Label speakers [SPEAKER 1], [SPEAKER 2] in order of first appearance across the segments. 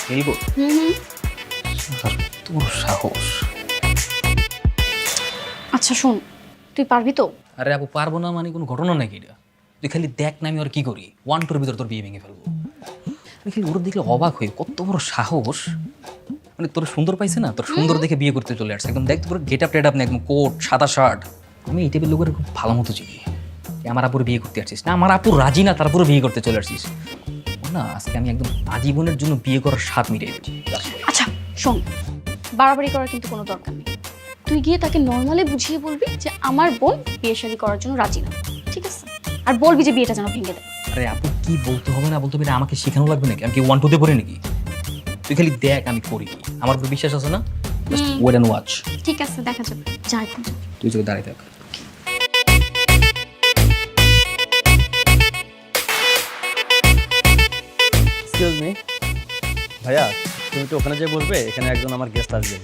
[SPEAKER 1] খেলবো? তোর সাহস!
[SPEAKER 2] আচ্ছা শোন, তুই পারবি তো?
[SPEAKER 1] আরে আপু, পারবো না মানে কোনো ঘটনা নাকি এটা? তুই খালি দেখ না আমি আর কি করি, 1-2 ভিতর তোর বিয়ে ভেঙে ফেলবো। আমি খালি ওর দেখলে অবাক হই, কত বড় সাহস! মানে তোর সুন্দর পাইছে না, তোর সুন্দর দেখে বিয়ে করতে চলে আসছে। একদম দেখ তোর গেট আপ টেট আপ না, একদম কোট সাদা শার্ট। আমি এই টাইপের লোকের খুব ভালো মতো চিনি। আমার আপুর বিয়ে করতে আসছিস না, আমার আপু রাজি না, তারপরে বিয়ে করতে চলে আসছিস না। আজকে আমি একদম আজীবনের জন্য বিয়ে করার স্বাদ মিটিয়ে দেবো।
[SPEAKER 2] আচ্ছা শোন, বাড়াবাড়ি করার কিন্তু কোনো দরকার নেই। তুই গিয়ে তাকে নর্মালি বুঝিয়ে বলবি যে আমার বোন বিয়ে শাদী করার জন্য রাজি না, ঠিক আছে? আর বলবি যে বিয়েটা যেন ভেঙে দেয়।
[SPEAKER 1] আরে আপু, কি বলতে হবে না বলতে হবে আমাকে শেখানো লাগবে নাকি? আমি কি 1-2-তে পড়ি নাকি? তুই খালি দেখ আমি করি কি। আমার উপর বিশ্বাস আছে না? Just wait and watch.
[SPEAKER 2] ঠিক আছে, দেখা যাবে। যা এখন যা।
[SPEAKER 1] তুই চোখে দাঁড়িয়ে থাক।
[SPEAKER 3] এক্সকিউজ মি ভাইয়া, তুমি তো ওখানে যে বলবে, এখানে একজন আমার গেস্ট আসবে।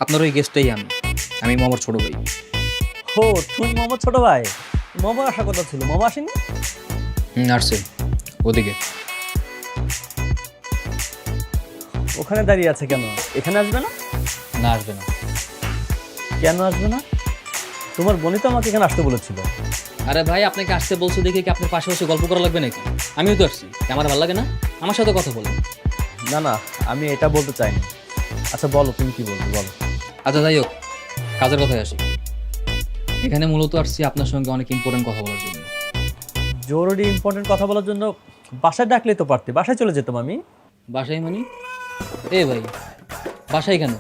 [SPEAKER 1] আপনার ওই গেস্টটাই আমি মামার ছোট ভাই।
[SPEAKER 3] ও, তুমি মোহাম্মদ ছোট ভাই? মোমো আসার কথা ছিল, মোমো আসেনি?
[SPEAKER 1] আসছে ওদিকে।
[SPEAKER 3] ওখানে দাঁড়িয়ে আছে কেন? এখানে আসবে না?
[SPEAKER 1] না, আসবে না।
[SPEAKER 3] কেন আসবে না? তোমার বোনই তো আমাকে এখানে আসতে বলেছিল।
[SPEAKER 1] আরে ভাই, আপনাকে আসতে বলছো দেখে কি আপনার পাশে বসে গল্প করা লাগবে নাকি? আমিও তো আসছি, আমার ভালো লাগে না আমার সাথে কথা বলুন?
[SPEAKER 3] না না, আমি এটা বলতে চাইনি। আচ্ছা বলো, তুমি কি বলবে বলো।
[SPEAKER 1] আচ্ছা যাই হোক, কাজের কথায় আসি। এখানে মূলত আসছি আপনার সঙ্গে অনেক ইম্পর্টেন্ট কথা বলার জন্য।
[SPEAKER 3] জরুরি ইম্পর্টেন্ট কথা বলার জন্য বাসায় ডাকলেই তো পারতে, বাসায় চলে যেতাম আমি।
[SPEAKER 1] বাসায় মানে? এ ভাই, বাসায় কেন?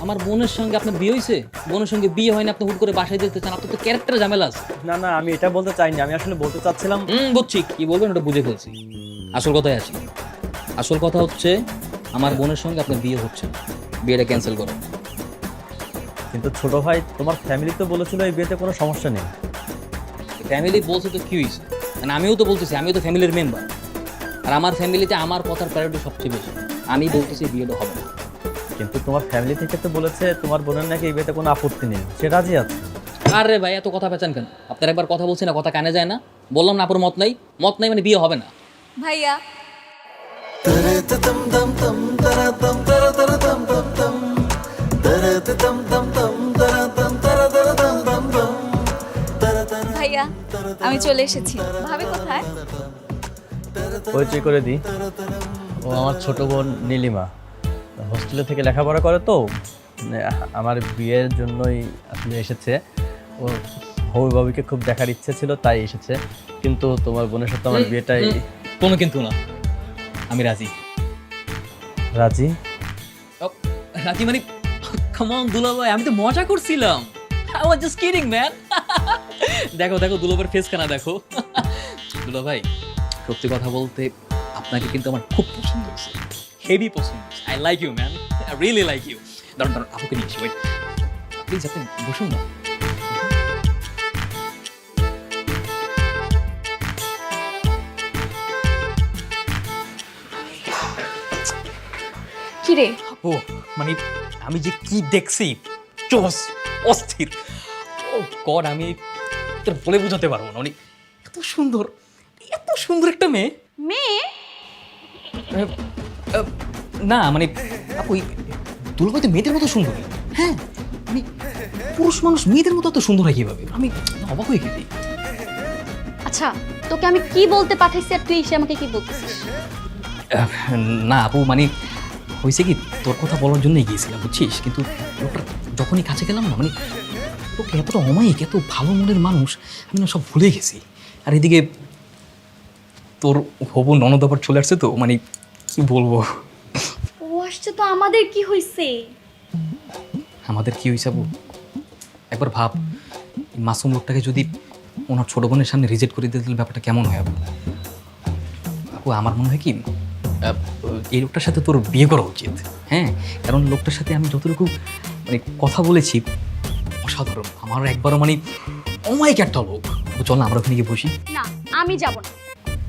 [SPEAKER 1] আমার বোনের সঙ্গে আপনার বিয়ে হয়েছে? বোনের সঙ্গে বিয়ে হয়নি, আপনি হুট করে বাসায় যেতে চান? আপনার তো ক্যারেক্টার ঝামেলা আছে।
[SPEAKER 3] না না, আমি এটা বলতে চাইনি, আমি আসলে বলতে চাচ্ছিলাম।
[SPEAKER 1] বুঝছি কি বলবেন, ওটা বুঝে ফেলছি। আসল কথায় আসি। আসল কথা হচ্ছে আমার বোনের সঙ্গে আপনার বিয়ে হচ্ছে না, বিয়েটা ক্যান্সেল করো।
[SPEAKER 3] কিন্তু ছোট ভাই, তোমার ফ্যামিলি তো বলেছিল এই বিয়েতে কোনো সমস্যা নেই।
[SPEAKER 1] ফ্যামিলি বলছে তো কি হয়েছে, মানে আমিও তো বলতেছি, আমিও তো ফ্যামিলির মেম্বার। আর আমার ফ্যামিলিতে আমার কথার প্রায়োরিটি সবচেয়ে বেশি। আমি বলতেছি বিয়েটা হবে না।
[SPEAKER 3] কিন্তু তোমার ফ্যামিলি থেকে তো বলেছে তোমার বোনের নাকি এই বিয়েতে কোনো আপত্তি নেই, সে রাজি আছে।
[SPEAKER 1] আরে ভাই, এত কথা পেঁচান কেন? আপনার একবার কথা বলছি না, কথা কানে যায় না? বললাম না আপুর মত নাই, মত নাই মানে বিয়ে হবে না।
[SPEAKER 2] ভাইয়া ভাইয়া, আমি চলে এসেছি। ভাবি কোথায়?
[SPEAKER 3] পরিচয় করে দিই, ও আমার ছোট বোন নীলিমা। হোস্টেলে থেকে লেখাপড়া করে তো, মানে আমার বিয়ের জন্যই আসলে এসেছে। ও হবু ভাবিকে খুব দেখার ইচ্ছে ছিল, তাই এসেছে। কিন্তু তোমার বোনের সাথে আমার বিয়েটাই।
[SPEAKER 1] কোনো কিন্তু না, আমি রাজি।
[SPEAKER 3] রাজি?
[SPEAKER 1] রাজি মানে কাম অন দুলাভাই, আমি তো মজা করছিলাম। I was just kidding man. দেখো দেখো দুলাভাইয়ের ফেস খানা দেখো। দুলাভাই, সত্যি কথা বলতে আপনাকে কিন্তু আমার খুব পছন্দ হয়েছে, হেভি পছন্দ হয়েছে। I like you man, I really like you. দাঁড়ান দাঁড়ান, আপুকে নিয়ে এসি। ওয়েট প্লিজ, আপনি বসুন না।
[SPEAKER 2] কি রে?
[SPEAKER 1] ও মানে আমি যে কি দেখছি, চোস অস্থির। ও গড, আমি তোর বলে বোঝাতে পারবো না। মানে এত সুন্দর, এত সুন্দর একটা মেয়ে।
[SPEAKER 2] মেয়ে?
[SPEAKER 1] আহ, আহ, না মানে আপু, দুলাভাই তো মেয়েদের মতো সুন্দর। হ্যাঁ মানে পুরুষ মানুষ মেয়েদের মতো এত সুন্দর হয় কিভাবে? আমি অবাক হয়ে গেছি।
[SPEAKER 2] আচ্ছা, তোকে আমি কি বলতে পাঠাইছি আর তুই এসে আমাকে কি বলতেছিস?
[SPEAKER 1] না আপু, মানে হয়েছে কি, তোর কথা বলার জন্যই গিয়েছিলাম বুঝছিস, কিন্তু লোকটা যখনই কাছে গেলাম না, মানে লোকটা এতটা অমায়িক, এত ভালো মনের মানুষ, আমি না সব ভুলে গেছি। আর এদিকে তোর হবু ননদ আবার চলে আসছে, তো মানে কি বলবো।
[SPEAKER 2] ও আসছে তো, আমাদের কি হইছে?
[SPEAKER 1] আমাদের কি হয়েছে আপু? একবার ভাব, এই মাসুম লোকটাকে যদি ওনার ছোট বোনের সামনে রিজেক্ট করে দিতে, তাহলে ব্যাপারটা কেমন হয় আপু? আপু আমার মনে হয় কি, এই লোকটার সাথে তোর বিয়ে করা উচিত। হ্যাঁ, কারণ লোকটার সাথে আমি যতটুকু মানে কথা বলেছি, অসাধারণ। আমার একবারও মানে অমায়িক একটা লোক। আপু চল না, আমরা ওখানে গিয়ে বসি।
[SPEAKER 2] না, আমি যাব না।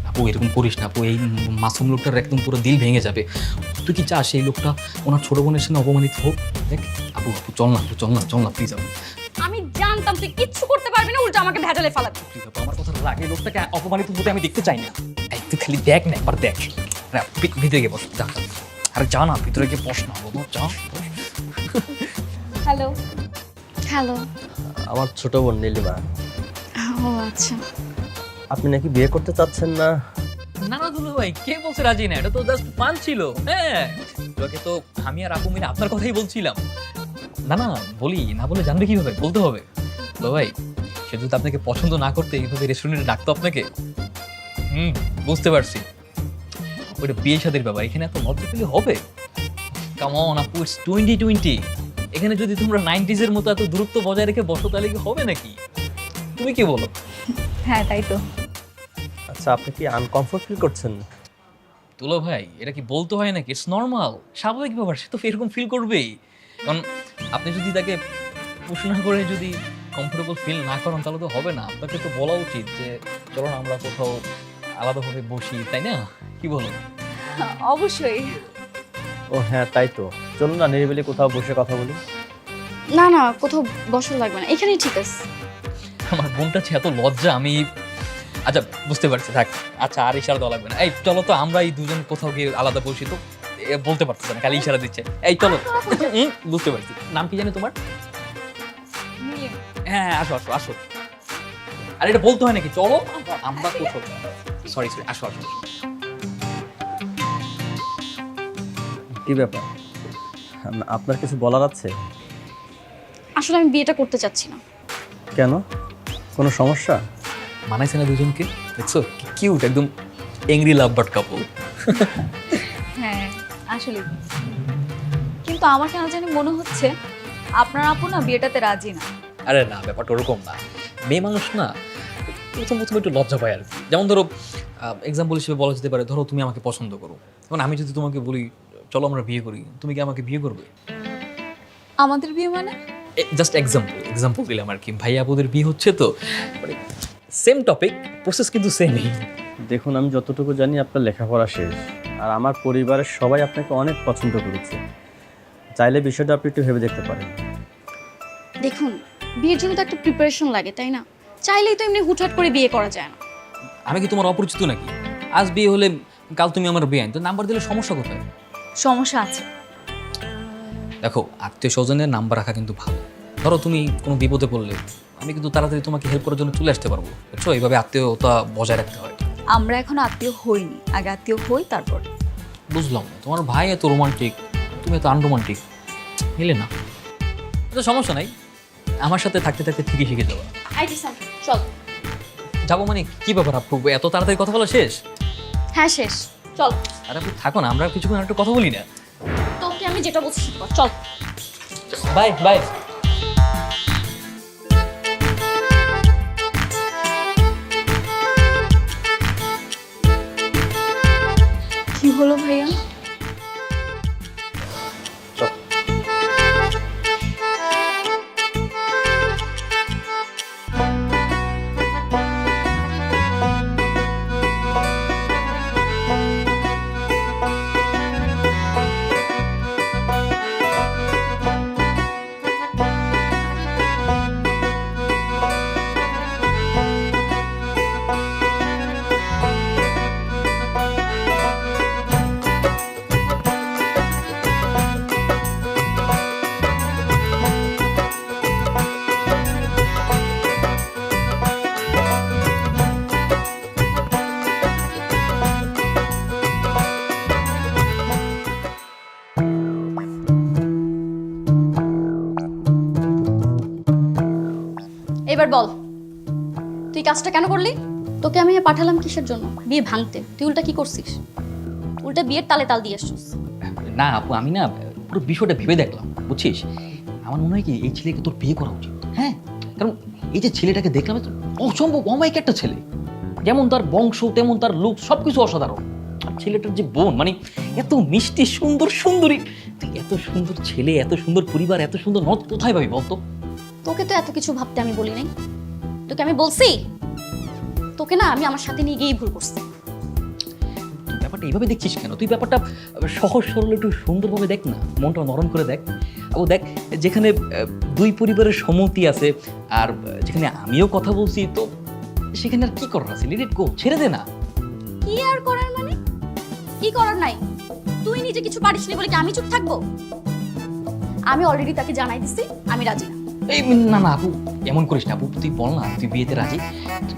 [SPEAKER 1] আপু এরকম করিস না আপু, এই মাসুম লোকটার একদম পুরো দিল ভেঙে যাবে। তুই কি চাস এই লোকটা ওনার ছোট বোনের সামনে অপমানিত হোক? দেখ আপু, আপু চল না, আপু চল না, চল না প্লিজ আপু।
[SPEAKER 2] আমি জানতাম তুই কিচ্ছু করতে পারবি না, উল্টো আমাকে ভেজালে ফেলাবি।
[SPEAKER 1] প্লিজ আপু, আমার কথা রাখ, এই লোকটাকে অপমানিত হতে আমি দেখতে চাই না। এই তুই খালি দেখ না, একবার দেখ। ভিতরে গিয়ে বস, যা যা। আরে যা না, ভিতরে গিয়ে বস না বাবা, যা।
[SPEAKER 2] হ্যালো। হ্যালো।
[SPEAKER 3] আমার ছোট বোন নীলিমা।
[SPEAKER 2] ও আচ্ছা।
[SPEAKER 3] আপনি নাকি বিয়ে করতে চাচ্ছেন না?
[SPEAKER 1] না না দুলু ভাই, কে বলছে রাজি না? এটা তো জাস্ট পান ছিল। হ্যাঁ, তোকে তো আমি আর আপু মিলে আপনার কথাই বলছিলাম। না না, বলি না বলে জানবে কিভাবে, বলতে হবে। দুলু ভাই, সে যদি আপনাকে পছন্দ না করতে এইভাবে রেস্টুরেন্টে ডাকতো আপনাকে। বুঝতে পারছি, ওইটা বিয়ে শাদীর ব্যাপার, এখানে এত লজ্জা পেলে হবে? কাম অন আপু, ইটস 2020। এখানে যদি তোমরা 90s এর মতো এত দূরত্ব বজায় রেখে বসো তাহলে কি হবে নাকি? তুমি কি বলো?
[SPEAKER 2] হ্যাঁ তাই তো।
[SPEAKER 3] আচ্ছা, আপনি কি আনকমফোর্ট ফিল করছেন?
[SPEAKER 1] তুলো ভাই, এটা কি বলতে হয় নাকি? ইটস নর্মাল, স্বাভাবিক ব্যাপার, সে তো এরকম ফিল করবেই। কারণ আপনি যদি তাকে পুশ না করে যদি কমফোর্টেবল ফিল না করেন তাহলে তো হবে না। আপনাকে তো বলা উচিত যে চলো না আমরা কোথাও আলাদাভাবে বসি, তাই না? কি বলো?
[SPEAKER 2] অবশ্যই।
[SPEAKER 3] ও হ্যাঁ, তাই তো। চলুন না নিরিবিলি কোথাও বসে কথা বলি।
[SPEAKER 2] না না, কোথাও বসা লাগবে না, এখানেই ঠিক আছে।
[SPEAKER 1] আমার বোনটা হচ্ছে এত লজ্জা, আমি আচ্ছা বুঝতে পারছি, থাক। আচ্ছা, আর ইশারা দেওয়া লাগবে না। এই চলো তো আমরা এই দুজন কোথাও গিয়ে আলাদা বসি। তো বলতে পারতেছে না, খালি ইশারা দিচ্ছে। এই চলো। বুঝতে পারছি। নাম কি জানি তোমার? হ্যাঁ, আসো আসো আসো। আর এটা বলতে হয় নাকি? চলো আমরা কোথাও, সরি সরি, আসো আসো।
[SPEAKER 3] কি ব্যাপার, আপনার কিছু বলার আছে?
[SPEAKER 2] আসলে আমি বিয়েটা করতে চাচ্ছি না।
[SPEAKER 3] কেন, কোনো সমস্যা?
[SPEAKER 1] মানাইছে না দুজনকে? দেখছো কি কিউট, একদম এংরি লাভ বার্ড কাপল।
[SPEAKER 4] হ্যাঁ আসলে, কিন্তু আমার কেন জানি মনে হচ্ছে আপনার আপু না বিয়েটাতে রাজি না।
[SPEAKER 1] আরে না, ব্যাপারটা ওরকম না। মেয়ে মানুষ না, প্রথম প্রথম একটু লজ্জা পায় আর কি। যেমন ধরো এক্সাম্পল হিসেবে বলা যেতে পারে, ধরো তুমি আমাকে পছন্দ করো, এখন আমি যদি তোমাকে বলি চলো আমরা বিয়ে করি, তুমি কি আমাকে বিয়ে করবে?
[SPEAKER 4] আমাদের বিয়ে মানে?
[SPEAKER 1] জাস্ট এক্সাম্পল দিলাম আর কি। ভাই আপুদের বিয়ে হচ্ছে তো, মানে সেম টপিক, প্রসেস কিন্তু সেমই।
[SPEAKER 3] দেখুন, আমি যতটুকু জানি আপনার লেখাপড়া শেষ, আর আমার পরিবারের সবাই আপনাকে অনেক পছন্দ করেছে। চাইলে বিষয়টা আপনি একটু ভেবে দেখতে পারেন।
[SPEAKER 2] দেখুন, বিয়ের জন্য তো একটা প্রিপারেশন লাগে, তাই না? চাইলেই তো এমনি হুটহাট করে বিয়ে করা যায় না।
[SPEAKER 1] আমি কি তোমার অপরিচিত নাকি? আজ বিয়ে হলে কাল তুমি আমার বিয়ে আইন, তো নাম্বার দিলে সমস্যা কোথায়?
[SPEAKER 4] সমস্যা আছে।
[SPEAKER 1] দেখো, আত্মীয় স্বজনের নাম্বার রাখা কিন্তু ভালো। ধরো তুমি কোনো বিপদে পড়লে আমি কিন্তু তাড়াতাড়ি তোমাকে হেল্প করার জন্য চলে আসতে পারবো, বুঝছো? এইভাবে আত্মীয়তা বজায় রাখতে হয়।
[SPEAKER 4] আমরা এখনো আত্মীয় হইনি, আগে আত্মীয় হই তারপর।
[SPEAKER 1] বুঝলাম না, তোমার ভাই এত রোমান্টিক, তুমি এত আনরোমান্টিক, মিলে না। তো সমস্যা নাই, আমার সাথে থাকতে থাকতে ঠিকই শিখে যাবো।
[SPEAKER 2] চল।
[SPEAKER 1] যাবো মানে কি ব্যাপার আপু, এত তাড়াতাড়ি কথা বলা শেষ?
[SPEAKER 2] হ্যাঁ শেষ, চল।
[SPEAKER 1] আর আপনি থাকো না, আমরা কিছুক্ষণ একটু কথা বলি না।
[SPEAKER 2] তোকে আমি যেটা বলছি সেটা কর, চল।
[SPEAKER 1] Bye bye.
[SPEAKER 2] কি হলো ভাইয়া? এবার বল, তুই কাজটা কেন করলি? তোকে আমি পাঠালাম কিসের জন্য? বিয়ে ভাঙতে। তুই উল্টা কি করছিস? উল্টা বিয়ের তালে তাল দিয়ে আসছিস।
[SPEAKER 1] না আপু, আমি না পুরো বিষয়টা ভেবে দেখলাম, বুঝছিস? আমার মনে হয় কি এই ছেলেকে তোর বিয়ে করা উচিত। হ্যাঁ, কারণ এই যে ছেলেটাকে দেখলাম, এত অসম্ভব অমায়িক একটা ছেলে, যেমন তার বংশ তেমন তার লুক, সবকিছু অসাধারণ। আর ছেলেটার যে বোন, মানে এত মিষ্টি সুন্দর সুন্দরী, তুই এত সুন্দর ছেলে, এত সুন্দর পরিবার, এত সুন্দর নদ কোথায় পাবি বলতো?
[SPEAKER 2] তোকে তো এত কিছু ভাবতে আমি বলি নাই। তোকে আমি বলছি, তোকে না আমি আমার সাথে নিয়ে গিয়েই ভুল করছি।
[SPEAKER 1] ব্যাপারটা এইভাবে দেখছিস কেন? তুই ব্যাপারটা সহজ সরল একটু সুন্দরভাবে দেখ না, মনটা নরম করে দেখ। ও দেখ, যেখানে দুই পরিবারের সম্মতি আছে, আর যেখানে আমিও কথা বলছি, তো সেখানে আর কি করার আছে? লেট ইট গো, ছেড়ে দে না।
[SPEAKER 2] কি আর করার মানে? কি করার নাই? তুই নিজে কিছু পারিস নি বলে কি আমি চুপ থাকবো? আমি অলরেডি তাকে জানাই দিছি আমি রাজি না।
[SPEAKER 1] এই না না আপু, এমন করিস না আপু, তুই বল না তুই বিয়েতে রাজি।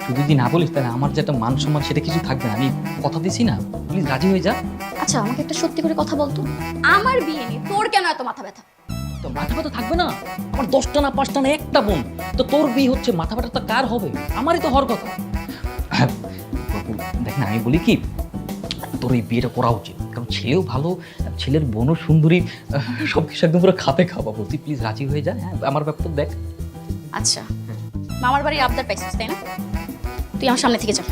[SPEAKER 1] তুই যদি না বলিস তাহলে আমার যেটা মান সম্মান সেটা কিছু থাকবে না। আমি কথা দিছি না, প্লিজ রাজি হয়ে যা।
[SPEAKER 2] আচ্ছা আমাকে একটা সত্যি করে কথা বলতো, আমার বিয়ে নিয়ে তোর কেন এত মাথা ব্যথা?
[SPEAKER 1] তো মাথা ব্যথা থাকবে না? আমার 10টা না 5টা না একটা বোন, তো তোর বিয়ে হচ্ছে, মাথা ব্যথাটা কার হবে? আমারই তো হওয়ার কথা। বাবু, দেখ না, আমি বলি কি, তোর এই বিয়েটা করা উচিত, কারণ ছেলেও ভালো, ছেলের বোনও সুন্দরী, সব কিছু একদম পুরো খাপে খাওয়া। বলছি প্লিজ রাজি হয়ে যা। হ্যাঁ, আমার ব্যাপারটা দেখ।
[SPEAKER 2] আচ্ছা মামার বাড়ির আবদার পাইছিস তাই না? তুই আমার সামনে থেকে যা,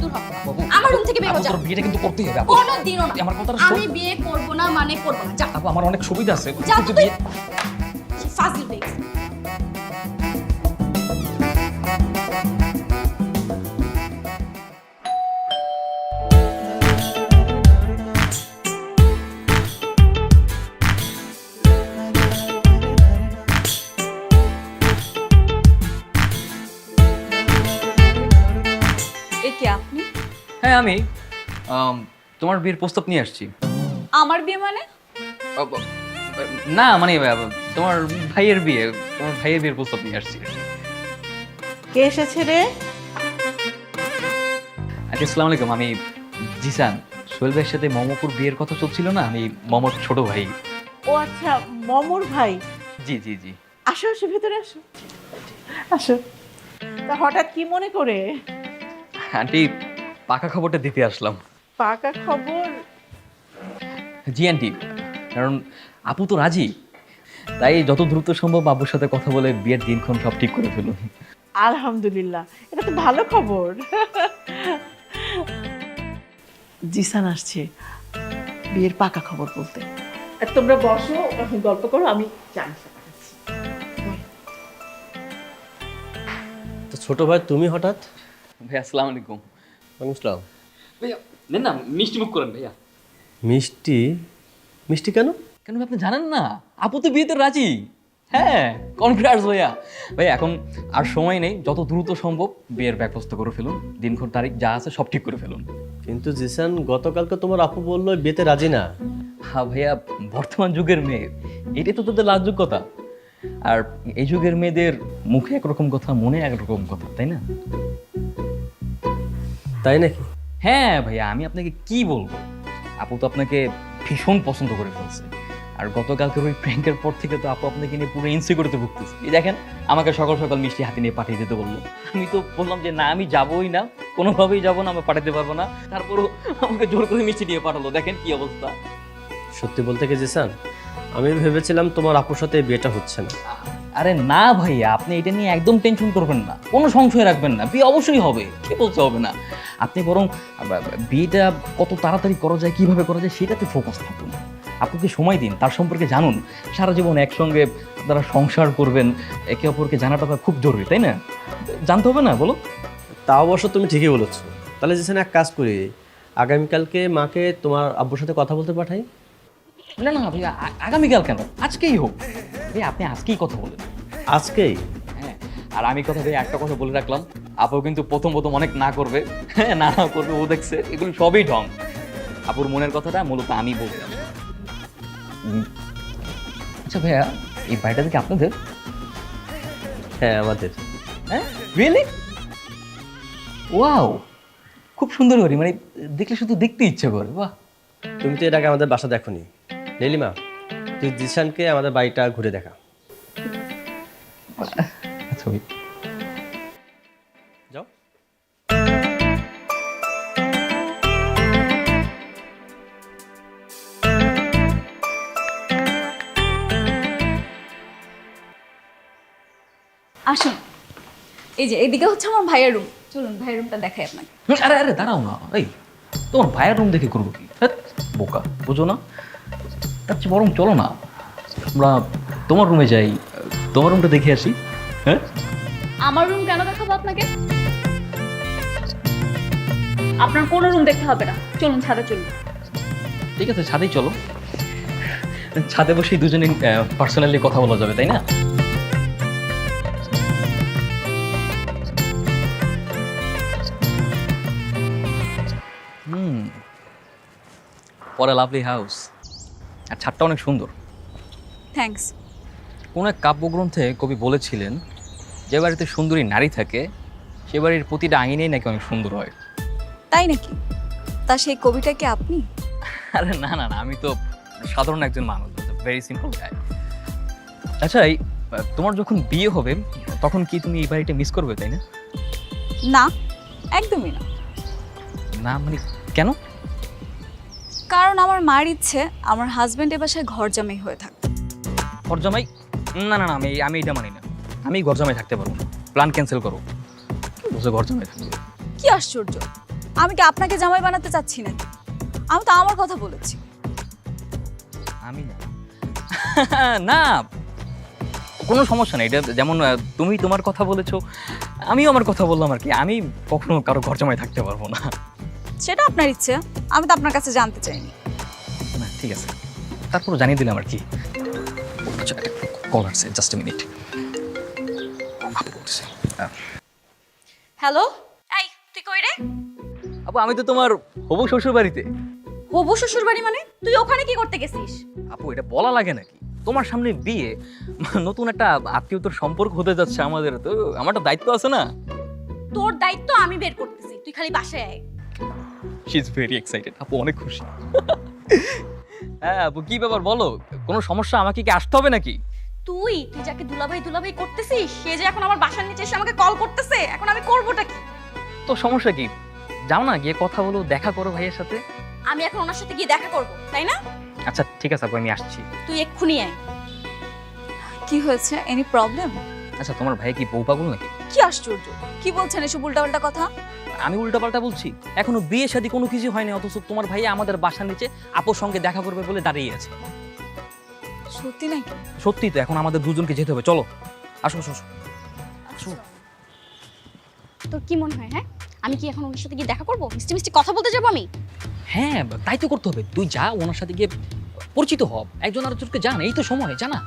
[SPEAKER 2] দূর হ।
[SPEAKER 1] বাবু,
[SPEAKER 2] আমার রুম থেকে বের
[SPEAKER 1] আপু,
[SPEAKER 2] হ যা।
[SPEAKER 1] তোর বিয়েটা কিন্তু করতেই হবে আপু।
[SPEAKER 2] কোনোদিনও না।
[SPEAKER 1] তুই আমার কথাটা শোন।
[SPEAKER 2] আমি বিয়ে করব না মানে করব না, যা।
[SPEAKER 1] আপু, আমার অনেক সুবিধা আছে,
[SPEAKER 2] যা
[SPEAKER 1] কিন্তু
[SPEAKER 2] তুই।
[SPEAKER 1] বিয়ে
[SPEAKER 2] ফাজিল হয়ে গেছে।
[SPEAKER 4] এ কি আপনি?
[SPEAKER 1] হ্যাঁ আমি তোমার বিয়ের প্রস্তাব নিয়ে আসছি।
[SPEAKER 4] আমার বিয়ে মানে?
[SPEAKER 1] আব- না মানে তোমার ভাইয়ের বিয়ে, তোমার ভাইয়ের বিয়ের প্রস্তাব নিয়ে আসছি।
[SPEAKER 5] কে এসেছে রে?
[SPEAKER 1] আচ্ছা আসসালামু আলাইকুম, আমি জিসান। সোহেল ভাইয়ের সাথে মমপুর বিয়ের কথা চলছিল না, আমি মমর ছোট ভাই।
[SPEAKER 5] ও আচ্ছা, মমর ভাই।
[SPEAKER 1] জি জি জি।
[SPEAKER 5] আসো আসো, ভেতরে আসো, আসো। তা হঠাৎ কি মনে করে?
[SPEAKER 1] আন্টি, পাকা খবরটা দিতে আসলাম।
[SPEAKER 5] পাকা খবর?
[SPEAKER 1] জি আন্টি, কারণ আপু তো রাজি, তাই যত দ্রুত সম্ভব আব্বুর সাথে কথা বলে বিয়ের দিনক্ষণ সব ঠিক করে ফেলুন।
[SPEAKER 5] আলহামদুলিল্লাহ, এটা তো ভালো খবর। জিসান আসছে বিয়ের পাকা খবর বলতে। আর তোমরা বসো, গল্প করো, আমি চাটা পাঠাচ্ছি।
[SPEAKER 3] তো ছোট ভাই তুমি হঠাৎ?
[SPEAKER 1] ভাইয়া আসসালামু আলাইকুম।
[SPEAKER 3] ওয়ালাইকুম আসসালাম।
[SPEAKER 1] ভাইয়া নেন না, মিষ্টি মুখ করেন ভাইয়া।
[SPEAKER 3] মিষ্টি? মিষ্টি কেন?
[SPEAKER 1] কেন আপনি জানেন না, আপু তো বিয়েতে রাজি। হ্যাঁ, কনগ্রাটস ভাইয়া। ভাইয়া এখন আর সময় নেই, যত দ্রুত সম্ভব বিয়ের ব্যবস্থা করে ফেলুন, দিনক্ষণ তারিখ যা আছে সব ঠিক করে ফেলুন।
[SPEAKER 3] কিন্তু জিসান, গতকালকে তোমার আপু বললো বিয়েতে রাজি না।
[SPEAKER 1] হ্যাঁ ভাইয়া, বর্তমান যুগের মেয়ে, এটাই তো তাদের লাজুকতা। আর এই যুগের মেয়েদের মুখে একরকম কথা, মনে একরকম কথা, তাই না?
[SPEAKER 3] তাই নাকি?
[SPEAKER 1] হ্যাঁ ভাইয়া, আমি আপনাকে কি বলবো, আপু তো আপনাকে ভীষণ পছন্দ করে ফেলছে। আর গতকালকে ওই প্র্যাঙ্কের পর থেকে তো আপু আপনাকে নিয়ে পুরো ইনসিকিউরিটিতে ভুগতেছে। এই দেখেন, আমাকে সকাল সকাল মিষ্টি হাতে নিয়ে পাঠিয়ে দিতে বললো। আমি তো বললাম যে না, আমি যাবোই না, কোনোভাবেই যাবো না, আমি পাঠাতে পারবো না। তারপরও আমাকে জোর করে মিষ্টি দিয়ে পাঠালো। দেখেন কি অবস্থা।
[SPEAKER 3] সত্যি বলতে কি জিসান, আমি ভেবেছিলাম তোমার আপুর সাথে বিয়েটা হচ্ছে না।
[SPEAKER 1] আরে না ভাইয়া, আপনি এটা নিয়ে একদম টেনশন করবেন না, কোনো সংশয় রাখবেন না, বিয়ে অবশ্যই হবে। কে বলতে হবে না? আপনি বরং বিয়েটা কত তাড়াতাড়ি করা যায়, কিভাবে করা যায় সেটাতে ফোকাস থাকুন। আপনাকে সময় দিন, তার সম্পর্কে জানুন। সারা জীবন একসঙ্গে তারা সংসার করবেন, একে অপরকে জানাটা তো খুব জরুরি, তাই না? জানতে হবে না, বলো?
[SPEAKER 3] তা অবশ্য তুমি ঠিকই বলেছো। তাহলে জিসান, এক কাজ করি, আগামীকালকে মাকে তোমার আব্বুর সাথে কথা বলতে পাঠাই।
[SPEAKER 1] না না ভাইয়া, আগামীকাল কেন, আজকেই হোক। ভাই আপনি আজকেই কথা বলেন।
[SPEAKER 3] আজকেই?
[SPEAKER 1] হ্যাঁ, আর আমি কথা ভাই একটা কথা বলে রাখলাম, আপু কিন্তু প্রথম প্রথম অনেক না করবে। হ্যাঁ, না না করবে, ও দেখছে এগুলো সবই ঢং। আপুর মনের কথাটা মূলত আমি বললাম। আচ্ছা ভাইয়া, এই বাড়িটা থেকে আপনাদের?
[SPEAKER 3] হ্যাঁ আমাদের।
[SPEAKER 1] হ্যাঁ, রিয়েলি? ওয়াও, খুব সুন্দর বাড়ি, মানে দেখলে শুধু দেখতে ইচ্ছে করে। বাহ।
[SPEAKER 3] তুমি তো এর আগে আমাদের বাসা দেখোনি। নীলিমা, তুই জিসানকে আমাদের বাড়িটা ঘুরে দেখা।
[SPEAKER 1] আচ্ছা ভাই।
[SPEAKER 3] যাও।
[SPEAKER 4] আসুন, এই যে এদিকে হচ্ছে আমার ভাইয়ের রুম। চলুন ভাইয়ের রুমটা দেখাই আপনাকে।
[SPEAKER 1] আরে আরে দাঁড়াও না, এই তোমার ভাইয়ের রুম দেখে করবো কি? হ্যাঁ, বোকা, বুঝো না? তার চেয়ে বরং চলো না, আমরা তোমার রুমে যাই, তোমার রুমটা দেখে আসি। হ্যাঁ,
[SPEAKER 2] আমার রুম কেন দেখাবো আপনাকে? আপনার কোনো রুম দেখতে হবে না, চলুন ছাদে চলুন।
[SPEAKER 1] ঠিক আছে, ছাদেই চলো। ছাদে বসেই দুজনে পার্সোনালি কথা বলা যাবে, তাই না? পরে লাভলি হাউস, আর ছাদটা অনেক সুন্দর।
[SPEAKER 4] থ্যাঙ্কস।
[SPEAKER 1] কোন এক কাব্যগ্রন্থে কবি বলেছিলেন, যে বাড়িতে সুন্দরী নারী থাকে সে বাড়ির প্রতিটা আঙিনেই নাকি অনেক সুন্দর হয়।
[SPEAKER 4] তাই নাকি? তা সেই কবিটা কি আপনি?
[SPEAKER 1] আরে না না না, আমি তো সাধারণ একজন মানুষ, ভেরি সিম্পল গাই। আচ্ছা, এই তোমার যখন বিয়ে হবে তখন কি তুমি এই বাড়িটা মিস করবে, তাই না?
[SPEAKER 4] না, একদমই না।
[SPEAKER 1] না মানে কেন?
[SPEAKER 4] কারণ আমার মায়ের ইচ্ছে আমার হাজবেন্ড এ বাসায় ঘর জামাই হয়ে থাকবে।
[SPEAKER 1] ঘর জামাই? না না না, আমি এটা মানি না। আমি ঘর জামাই থাকতে পারবো না, প্ল্যান ক্যান্সেল করো। বুঝে ঘর জামাই থাকবে?
[SPEAKER 4] কি আশ্চর্য, আমি কি আপনাকে জামাই বানাতে চাচ্ছি নাকি? আমি তো আমার কথা বলেছি।
[SPEAKER 1] আমি না না, কোনো সমস্যা নেই। এটা যেমন তুমি তোমার কথা বলেছো, আমিও আমার কথা বললাম আর কি। আমি কখনো কারো ঘর জামাই থাকতে পারবো না।
[SPEAKER 4] সেটা আপনার ইচ্ছে, আমি তো আপনার কাছে জানতে চাইনি।
[SPEAKER 1] না ঠিক আছে, তারপর জানিয়ে দিলাম আর কি। কল আসছে, জাস্ট মিনিট।
[SPEAKER 4] হ্যালো, এই তুই কই রে?
[SPEAKER 1] আপু আমি তো তোমার হবু শ্বশুর বাড়িতে।
[SPEAKER 4] হবু শ্বশুর বাড়ি মানে? তুই ওখানে কি করতে গেছিস?
[SPEAKER 1] আপু এটা বলা লাগে নাকি? তোমার সামনে বিয়ে, নতুন একটা আত্মীয়তার সম্পর্ক হতে যাচ্ছে আমাদের, তো আমার একটা দায়িত্ব আছে না?
[SPEAKER 2] তোর দায়িত্ব আমি বের করতেছি, তুই খালি বাসায় আয়।
[SPEAKER 1] She is very excited. আপু অনেক খুশি। হ্যাঁ আপু, কি ব্যাপার বলো? কোনো সমস্যা? আমাকে কি আসতে হবে নাকি?
[SPEAKER 2] তুই যাকে দুলাভাই দুলাভাই করতেছিস, সে যে এখন আমার বাসার নিচে এসে আমাকে কল করতেছে, এখন আমি করবোটা কি?
[SPEAKER 1] তো সমস্যা কি? যাও না, গিয়ে কথা বলো, দেখা করো ভাইয়ের সাথে।
[SPEAKER 2] আমি এখন ওনার সাথে গিয়ে দেখা করব, তাই না?
[SPEAKER 1] আচ্ছা ঠিক আছে আপু, আমি আসছি।
[SPEAKER 2] তুই এক্ষুনি আয়।
[SPEAKER 4] কি হয়েছে? Any problem?
[SPEAKER 1] আচ্ছা তোমার ভাই কি বউ পাগল নাকি?
[SPEAKER 4] কি আশ্চর্য, কি বলছেন এসব উল্টাপাল্টা কথা?
[SPEAKER 1] আমি উল্টাপাল্টা বলছি? এখনো বিয়ে শাদী কোনো কিছু হয়নি, অথচ তোমার ভাই আমাদের বাসার নিচে আপুর সঙ্গে দেখা করবে বলে দাঁড়িয়ে আছে।
[SPEAKER 4] সত্যি নাকি?
[SPEAKER 1] সত্যি তো, এখন আমাদের দুজনকে যেতে হবে, চলো। আসো আসো আসো। আসো।
[SPEAKER 2] তোর কি মনে হয়? হ্যাঁ, আমি কি এখন ওনার সাথে গিয়ে দেখা করব? মিষ্টি মিষ্টি কথা বলতে যাবো আমি?
[SPEAKER 1] হ্যাঁ তাই তো করতে হবে। তুই যা, ওনার সাথে গিয়ে পরিচিত হব, একজন আরেকজনকে জান, এই তো সময়, জানা।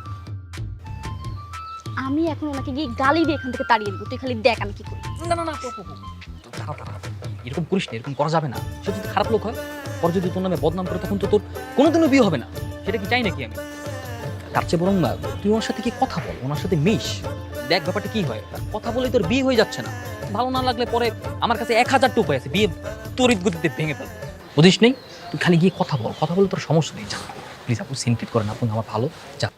[SPEAKER 2] আমি এখন ওনাকে গিয়ে গালি দিয়ে এখান থেকে তাড়িয়ে দেবো, তুই খালি দেখ আমি কি করি।
[SPEAKER 1] না না না আপু, আপু, আপু। দাঁড়াও, দাঁড়াও। এরকম করিস না, এরকম করা যাবে না। সে যদি খারাপ লোক হয়, পরে যদি তোর নামে বদনাম করে, তখন তো তোর কোনোদিনও বিয়ে হবে না। সেটা কি চাই নাকি আমি? তার চেয়ে বরং না, তুই ওনার সাথে কি কথা বল, ওনার সাথে মিশ, দেখ ব্যাপারটা কি হয়। কথা বলেই তোর বিয়ে হয়ে যাচ্ছে না। ভালো না লাগলে পরে আমার কাছে 1000টা উপায় আছে, বিয়ে তড়িৎ গতিতে ভেঙে ফেল। বুঝিস নেই? তুই খালি গিয়ে কথা বল, কথা বলে তোর সমস্যা নেই। যা প্লিজ আপু, সিনক্রেট করেন আপু, আমার ভালো। যা।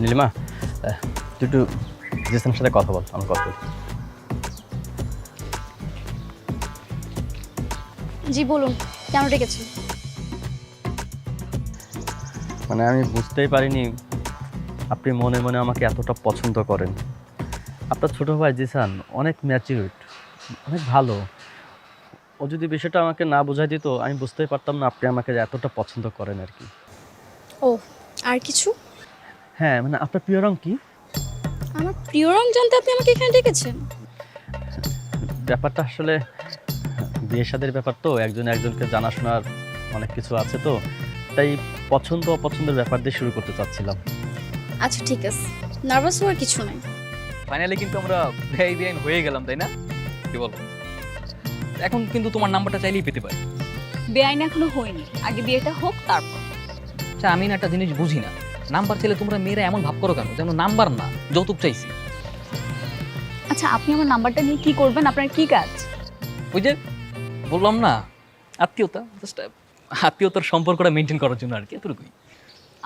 [SPEAKER 3] নীলিমা, তুই একটু জেসনের সাথে কথা বল, আমার কথা বল।
[SPEAKER 2] জি বলুন, কেন ডেকেছেন?
[SPEAKER 3] মানে আমি বুঝতেই পারিনি আপনি মনে মনে আমাকে এতটা পছন্দ করেন। আপনার ছোট ভাই জিসান অনেক ম্যাচিউরড, অনেক ভালো। ও যদি বিষয়টা আমাকে না বোঝাই দিত, আমি বুঝতেই পারতাম না আপনি আমাকে এতটা পছন্দ করেন আর কি।
[SPEAKER 2] ও, আর কিছু?
[SPEAKER 3] হ্যাঁ, মানে আপনার প্রিয় রং কি?
[SPEAKER 2] আমার প্রিয় রং জানতে আপনি আমাকে এখানে ডেকেছেন?
[SPEAKER 3] ব্যাপারটা আসলে বিয়ে শাদীর ব্যাপার তো, একজন একজনকে জানাশোনার অনেক কিছু আছে, তো তাই পছন্দ অপছন্দের ব্যাপার দিয়ে শুরু করতে চাচ্ছিলাম।
[SPEAKER 2] আচ্ছা ঠিক আছে, নার্ভাস হওয়ার কিছু নাই।
[SPEAKER 1] ফাইনালি কিন্তু আমরা বেআই বেআইন হয়ে গেলাম, তাই না? কি বল? এখন কিন্তু তোমার নাম্বারটা চাইলেই পেতে পারি।
[SPEAKER 4] বেআইন এখনো হয়নি, আগে বিয়েটা হোক তারপর।
[SPEAKER 1] আচ্ছা আমি না একটা জিনিস বুঝি না, নাম্বার চাইলে তোমরা মেয়েরা এমন ভাব করো কেন যেন নাম্বার না, যৌতুক চাইছি।
[SPEAKER 4] আচ্ছা আপনি আমার নাম্বারটা নিয়ে কি করবেন? আপনার কি কাজ?
[SPEAKER 1] ওই যে বললাম না, আত্মীয়তা, জাস্ট আত্মীয়তার সম্পর্কটা মেনটেন করার জন্য আর কি, এতটুকুই।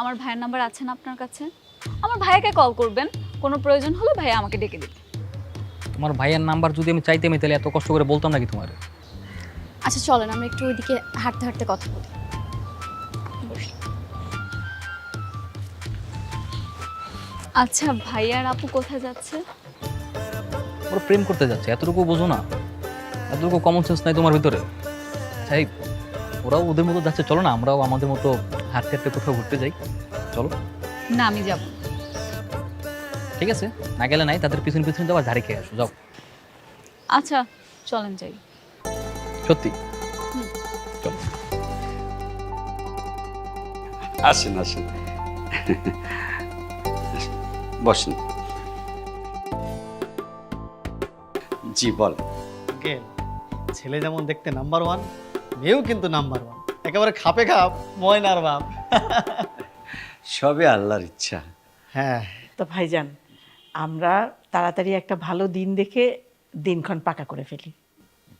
[SPEAKER 4] আমার ভাইয়ের নাম্বার আছে না আপনার কাছে? আমার ভাইয়াকে কল করবেন, কোনো প্রয়োজন হলে ভাইয়া আমাকে ডেকে দেবে।
[SPEAKER 1] তোমার ভাইয়ের নাম্বার যদি আমি চাইতামই তাহলে এত কষ্ট করে বলতাম নাকি তোমার?
[SPEAKER 2] আচ্ছা চলেন আমরা একটু ওইদিকে হাঁটতে হাঁটতে কথা বলি।
[SPEAKER 4] আচ্ছা ভাইয়ার আপু কোথায় যাচ্ছে?
[SPEAKER 1] ওরা প্রেম করতে যাচ্ছে, এতটুকু বোঝো না? এতটুকু কমন সেন্স নাই তোমার ভিতরে? তাই ওরাও ওদের মতো যাচ্ছে, চলো না আমরাও আমাদের মতো হাঁটতে হাঁটতে কোথাও ঘুরতে যাই, চলো।
[SPEAKER 4] না আমি যাব।
[SPEAKER 1] ঠিক আছে, না গেলে নাই, তাদের পিছন পিছন যাওয়ার ধারে খেয়ে আসো, যাও।
[SPEAKER 4] আচ্ছা চলেন যাই।
[SPEAKER 1] সত্যি? চলো।
[SPEAKER 6] আসেন আসেন, বসেন। জি বল।
[SPEAKER 7] আঙ্কেল, ছেলে যেমন দেখতে নাম্বার 1, মেয়েও কিন্তু নাম্বার 1, একেবারে খাপে খাপ ময়নার বাপ।
[SPEAKER 6] সবে আল্লাহর ইচ্ছা।
[SPEAKER 7] হ্যাঁ,
[SPEAKER 5] তো ভাইজান, আমরা তাড়াতাড়ি একটা ভালো দিন দেখে দিনক্ষণ পাকা করে ফেলি।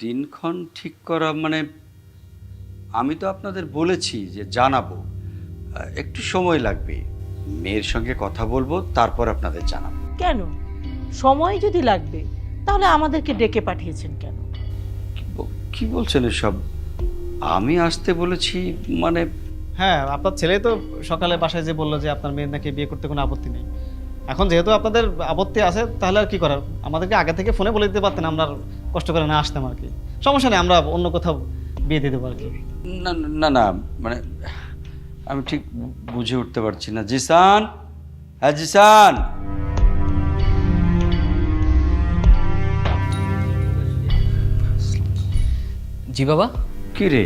[SPEAKER 6] দিনক্ষণ ঠিক করা মানে আমি তো আপনাদের বলেছি যে জানাবো, একটু সময় লাগবে। মেয়ের সঙ্গে কথা বলবো, তারপর আপনাদের জানাবো।
[SPEAKER 5] কেন সময় যদি লাগবে তাহলে আমাদেরকে ডেকে পাঠিয়েছেন কেন?
[SPEAKER 6] কি বলছেন এসব? আমি আসতে বলেছি মানে?
[SPEAKER 7] হ্যাঁ, আপনার ছেলে তো সকালে বাসায় যে বললো যে আপনার মেয়ের নাকি বিয়ে করতে কোনো আপত্তি নেই। এখন যেহেতু আপনাদের আপত্তি আছে, তাহলে আর কি করার, আমাদেরকে আগে থেকে ফোনে বলে দিতে পারতেন, আমরা আর কষ্ট করে না আসতাম আর কি। সমস্যা নেই, আমরা অন্য কোথাও বিয়ে দিয়ে দেবো আর কি।
[SPEAKER 6] না না না, মানে আমি ঠিক বুঝে উঠতে পারছি না। জিসান, হ্যাঁ জিসান।
[SPEAKER 1] জি বাবা।
[SPEAKER 6] কি রে,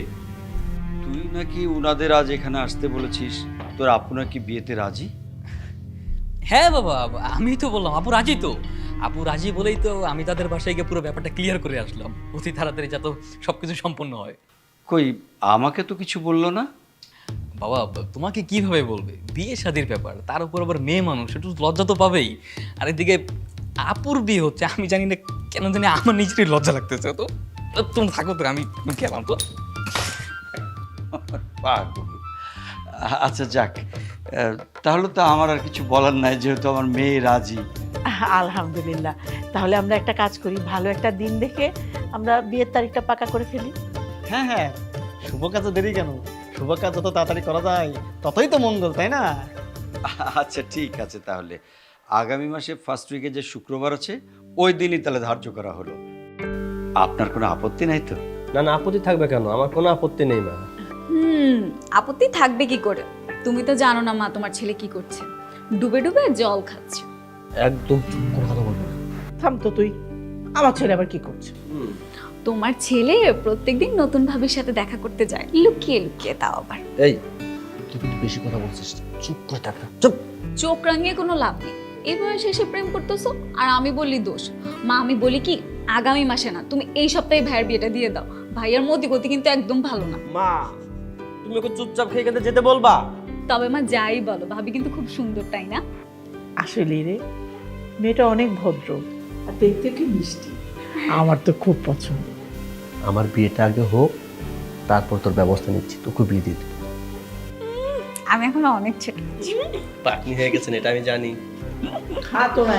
[SPEAKER 6] তুই নাকি উনাদের আজ এখানে আসতে বলেছিস? তোর আপু নাকি বিয়েতে রাজি?
[SPEAKER 1] হ্যাঁ বাবা, আমি তো বললাম আপু রাজি তো। আপু রাজি বলেই তো আমি তাদের বাসায় গিয়ে পুরো ব্যাপারটা ক্লিয়ার করে আসলাম, অতি তাড়াতাড়ি যাতে সবকিছু সম্পন্ন হয়।
[SPEAKER 6] কই আমাকে তো কিছু বললো না।
[SPEAKER 1] বাবা তোমাকে কিভাবে বলবে, বিয়ে শাদির ব্যাপার, তার উপর আবার মেয়ে মানুষ, একটু লজ্জা তো পাবেই। আর এদিকে আপুর বিয়ে হচ্ছে, আমি জানি না কেন জানি আমার নিজেরই লজ্জা লাগতেছে। তো তুমি থাকো তো, আমি গেলাম তো।
[SPEAKER 6] পাগল। আচ্ছা যাক, তাহলে তো আমার আর কিছু বলার নাই, যেহেতু আমার মেয়ে রাজি।
[SPEAKER 5] আলহামদুলিল্লাহ, তাহলে আমরা একটা কাজ করি, ভালো একটা দিন দেখে আমরা বিয়ের তারিখটা পাকা করে ফেলি।
[SPEAKER 7] হ্যাঁ হ্যাঁ, শুভ কাজে দেরি কেন? শুভ কাজ যত তাড়াতাড়ি করা যায় ততই তো মঙ্গল, তাই না?
[SPEAKER 6] আচ্ছা ঠিক আছে, তাহলে আগামী মাসে ফার্স্ট উইকে যে শুক্রবার আছে ওই দিনই তাহলে ধার্য করা হলো। আপনার কোনো আপত্তি নাই তো?
[SPEAKER 3] না না, আপত্তি থাকবে কেন? আমার কোনো আপত্তি নেই মা।
[SPEAKER 4] আপত্তি থাকবে কি করে? তুমি তো জানো না মা তোমার ছেলে কি করছে, ডুবে ডুবে জল খাচ্ছে।
[SPEAKER 3] একদম চুপ করে কথা বলবো না।
[SPEAKER 5] থাম তো তুই, আমার ছেলে আবার কি করছে?
[SPEAKER 4] তোমার ছেলে প্রত্যেকদিন নতুন ভাবির সাথে দেখা করতে যায়, লুকিয়ে লুকিয়ে, তাও আবার।
[SPEAKER 3] এই, তুই কিন্তু বেশি কথা বলছিস, চুপ করে থাক না, চুপ।
[SPEAKER 4] চোখ রাঙিয়ে কোনো লাভ নেই। এই বয়সে এসে প্রেম করতেছো আর আমি বললি দোষ। মা আমি বলি কি, আগামী মাসে না, তুমি এই সপ্তাহে ভাইয়ের বিয়েটা দিয়ে দাও। ভাইয়ের মতি গতি কিন্তু একদম ভালো না।
[SPEAKER 3] মা, তুমি ওকে চুপচাপ খেয়ে খেতে যেতে বলবা?
[SPEAKER 4] তবে মা যাই বলো, ভাবি কিন্তু খুব সুন্দর, তাই না?
[SPEAKER 5] আসলে রে, মেয়েটা অনেক ভদ্র আর দেখতে কি মিষ্টি, আমার তো খুব পছন্দ।
[SPEAKER 3] আমার বিয়েটা আগে হোক, তারপর তোর ব্যবস্থা নিচ্ছি, তোকে বিয়ে দিয়ে দেবো।
[SPEAKER 4] আমি এখন অনেক ছোট।
[SPEAKER 3] পাকনি হয়ে গেছেন, এটা আমি জানি।
[SPEAKER 5] খা তোরা।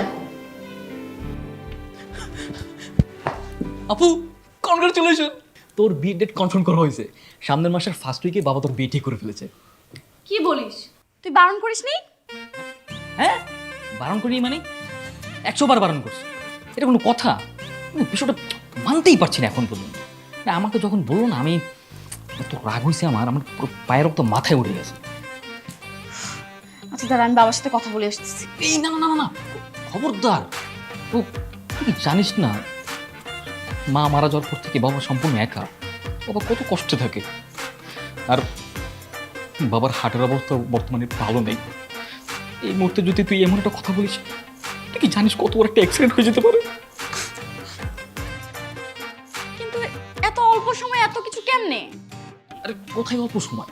[SPEAKER 1] আপু কনগ্রাচুলেশন, তোর বিয়ে ডেট কনফার্ম করা হয়েছে। সামনের মাসের ফার্স্ট উইকে বাবা তোর বিয়ে ঠিক করে ফেলেছে।
[SPEAKER 2] কি বলিস? তুই বারণ করিসনি?
[SPEAKER 1] হ্যাঁ, বারণ করি মানে 100 বার বারণ করছি, এটা কোনো কথা? বিষয়টা মানতেই পারছি না এখন পর্যন্ত। না, আমাকে যখন বললো না, আমি তো রাগ হয়েছে, আমার পুরো পায়ের রক্ত মাথায় উঠে গেছে।
[SPEAKER 2] আচ্ছা দাঁড়া, আমি বাবার সাথে কথা বলে আসতেছি।
[SPEAKER 1] এই না না না না, খবরদার। তো তুই জানিস না, মা মারা যাওয়ার পর থেকে বাবা সম্পূর্ণ একা। বাবা কত কষ্টে থাকে, আর বাবার হার্টের অবস্থা বর্তমানে ভালো নেই। এই মুহূর্তে যদি তুই এমন একটা কথা বলিস, তুই কি জানিস কত বড় একটা অ্যাক্সিডেন্ট হয়ে যেতে পারে?
[SPEAKER 2] কিন্তু এত অল্প সময় এত কিছু কেমনে?
[SPEAKER 1] আরে কোথায় অল্প সময়?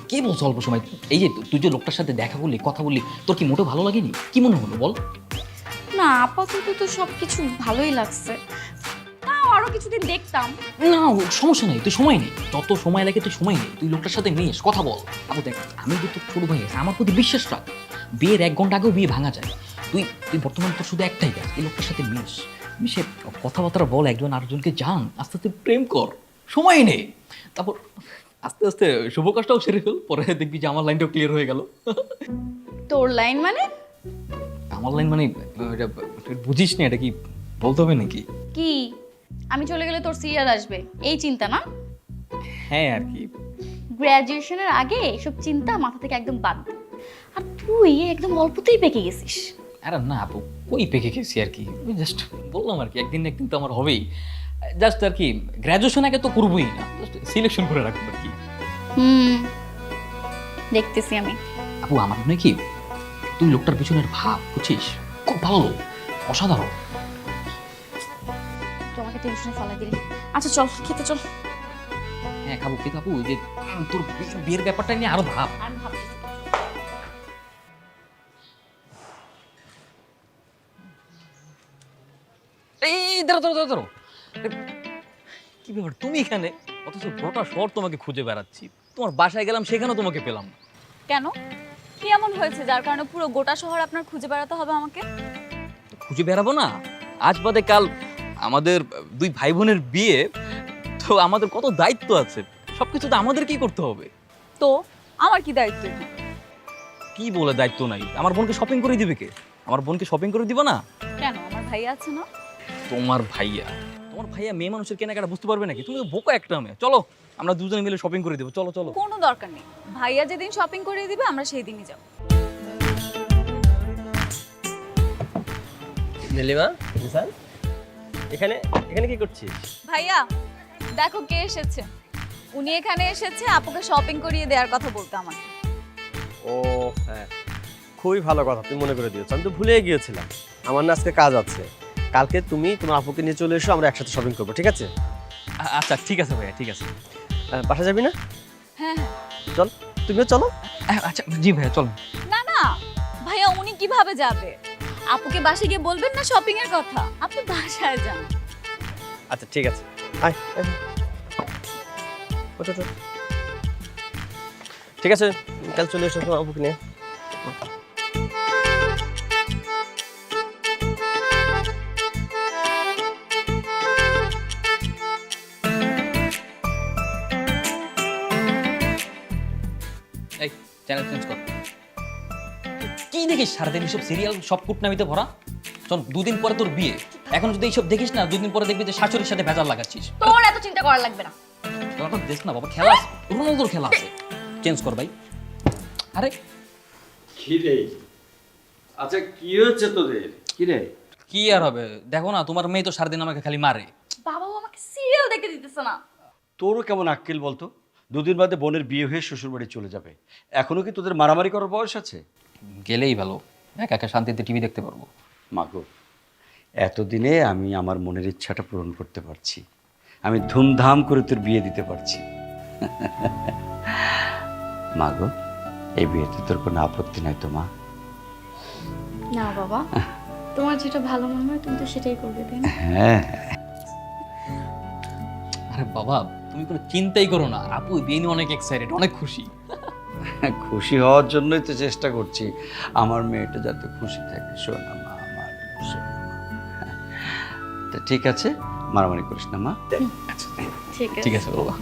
[SPEAKER 1] কে বলছো অল্প সময়? এই যে তুই যে লোকটার সাথে দেখা করলি, কথা বললি, তোর কি মোটেও ভালো লাগেনি? কি মনে হলো বল?
[SPEAKER 2] না, আপাতত তো সবকিছু ভালোই লাগছে, তাও আরো কিছুদিন দেখতাম।
[SPEAKER 1] না সমস্যা নেই, তুই সময় নেই, যত সময় লাগে তুই সময় নেই, তুই লোকটার সাথে মিশ, কথা বল। আপু দেখ, আমি যে তোর ছোট ভাই আছে, আমার প্রতি বিশ্বাস রাখ। বিয়ের 1 ঘন্টা আগেও বিয়ে ভাঙা যায়। তুই তুই বর্তমানে তোর শুধু একটাই কাজ, এই লোকটার সাথে মিশে কথাবার্তা বল, একজন আরেকজনকে জান, আস্তে আস্তে প্রেম কর, সময় নেই। তারপর আস্তে আস্তে শুভ কাজটাও সেরে ফেল, পরে দেখবি যে আমার লাইনটাও ক্লিয়ার হয়ে গেল।
[SPEAKER 2] তোর লাইন মানে?
[SPEAKER 1] আমার লাইন মানে এটা তুই বুঝিস না, এটা কি বলতে হবে নাকি?
[SPEAKER 2] কি, আমি চলে গেলে তোর সিরিয়াল আসবে এই চিন্তা না?
[SPEAKER 1] হ্যাঁ আর কি।
[SPEAKER 2] গ্র্যাজুয়েশনের আগে এসব চিন্তা মাথা থেকে একদম বাদ দে। আর তুই একদম অল্পতেই পেকে গেছিস।
[SPEAKER 1] আরে না আপু, ওই পেকে গেছি আর কি, জাস্ট বললাম আর কি, একদিন না একদিন তো আমার হবেই। জাস্ট আর কি, গ্র্যাজুয়েশন আগে তো করবোই না, জাস্ট সিলেকশন করে রাখবো আর কি।
[SPEAKER 2] দেখতেছি আমি।
[SPEAKER 1] আপু আমার মনে হয় কি, তুই লোকটার পিছনের ভাব বুঝছিস, খুব ভালো লোক, অসাধারণ।
[SPEAKER 2] টেনশনে ফালাই দিলি। আচ্ছা চল খেতে চল।
[SPEAKER 1] হ্যাঁ খাবো, কিন্তু আপু ওই যে তোর বিয়ের ব্যাপারটা নিয়ে আরো ভাব।
[SPEAKER 2] আমি ভাবছি
[SPEAKER 1] এই দাঁড়ো দাঁড়ো দাঁড়ো দাঁড়ো। কি ব্যাপার তুমি এখানে? অথচ গোটা শহর তোমাকে খুঁজে বেড়াচ্ছি, তোমার বাসায় গেলাম সেখানেও তোমাকে পেলাম না।
[SPEAKER 4] কেন, কি এমন হয়েছে যার কারণে পুরো গোটা শহর আপনার খুঁজে বেড়াতে হবে আমাকে?
[SPEAKER 1] খুঁজে বেড়াবো না? আজ বাদে কাল আমাদের দুই ভাই বোনের বিয়ে, তো আমাদের কত দায়িত্ব আছে, সবকিছু তো আমাদেরকেই করতে হবে।
[SPEAKER 4] তো আমার কি দায়িত্ব এখানে?
[SPEAKER 1] কি বলে দায়িত্ব নাই? আমার বোনকে শপিং করে দিবে কে? আমার বোনকে শপিং করে দিব না?
[SPEAKER 4] কেন, আমার ভাইয়া আছে না?
[SPEAKER 1] তোমার ভাইয়া মেয়ে মানুষের কেনাকাটা বুঝতে পারবে নাকি? তুমি তো বোকা একটা মেয়ে। চলো আমরা দুজনে মিলে শপিং করে দেবো, চলো চলো।
[SPEAKER 4] কোনো দরকার নেই, ভাইয়া যেদিন শপিং করে দিবে আমরা সেই দিনই যাব।
[SPEAKER 3] নীলিমা, জিসান, এখানে এখানে কি করছিস?
[SPEAKER 4] ভাইয়া দেখো কে এসেছে। উনি এখানে এসেছে আপুকে শপিং করিয়ে দেওয়ার কথা বলতে আমাকে।
[SPEAKER 8] ও হ্যাঁ, খুবই ভালো কথা তুমি মনে করে দিয়েছো, আমি তো ভুলেই গিয়েছিলাম। আমার না আজকে কাজ আছে, কালকে তুমি তোমার আপুকে নিয়ে চলে এসো, আমরা একসাথে শপিং করবো, ঠিক আছে?
[SPEAKER 1] আচ্ছা ঠিক আছে ভাইয়া, ঠিক আছে।
[SPEAKER 8] বাসা যাবি না?
[SPEAKER 4] হ্যাঁ হ্যাঁ।
[SPEAKER 8] চল, তুমিও চলো।
[SPEAKER 1] আচ্ছা জি ভাইয়া চলো।
[SPEAKER 4] না না ভাইয়া, উনি কিভাবে যাবে? আপুকে বাসায় গিয়ে বলবেন না শপিং এর কথা, আপনি বাসায় যান।
[SPEAKER 8] আচ্ছা ঠিক আছে, আয় আয়। ওঠো, ওঠো। ঠিক আছে, কাল চলে এসো তোমার আপুকে নিয়ে।
[SPEAKER 1] এই চ্যানেল চেঞ্জ কর। কি দেখিস সারাদিন এইসব সিরিয়াল, সব কুটনামিতে ভরা? চল, দুদিন পরে তোর বিয়ে, এখন যদি এইসব দেখিস না, দুদিন পরে দেখবি যে শাশুড়ির সাথে ভেজাল লাগাচ্ছিস।
[SPEAKER 2] তোর এত চিন্তা করা লাগবে না।
[SPEAKER 1] তোরা দেখ না বাবা, খেলা আছে, রোনালদোর খেলা আছে। চেঞ্জ কর ভাই। আরে
[SPEAKER 6] কি রে? আচ্ছা কি হচ্ছে তোদের? কি রে?
[SPEAKER 1] কি আর হবে, দেখো না তোমার মেয়ে তো সারাদিন আমাকে খালি মারে।
[SPEAKER 2] বাবাও আমাকে সিরিয়াল দেখতে দিতেছে না।
[SPEAKER 6] তোরও কেমন আক্কেল বলতো? দুদিন বাদে বোনের বিয়ে হয়ে শ্বশুর বাড়ি চলে যাবে, এখনো কি তোদের মারামারি করার বয়স আছে?
[SPEAKER 1] গেলেই ভালো, একা একা শান্তিতে টিভি দেখতে পারবো।
[SPEAKER 6] মাগো, এতদিনে আমি আমার মনের ইচ্ছাটা পূরণ করতে পারছি, আমি ধুমধাম করে তোর বিয়ে দিতে পারছি। মাগো, এই বিয়েতে তোর কোনো আপত্তি নাই তো মা?
[SPEAKER 2] না বাবা, তোমার যেটা ভালো মনে হয় তুমি তো সেটাই করবে, তাই না?
[SPEAKER 6] হ্যাঁ,
[SPEAKER 1] আরে বাবা তুমি কোনো চিন্তাই করো না, আপু বিয়ে নিয়ে অনেক এক্সাইটেড, অনেক খুশি।
[SPEAKER 6] খুশি হওয়ার জন্যই তো চেষ্টা করছি, আমার মেয়েটা যাতে খুশি থাকে। শোনা মা, আমার শোনা মা। তা ঠিক আছে, মারামারি করিস না মা।
[SPEAKER 2] ঠিক আছে।
[SPEAKER 1] ঠিক আছে বাবা।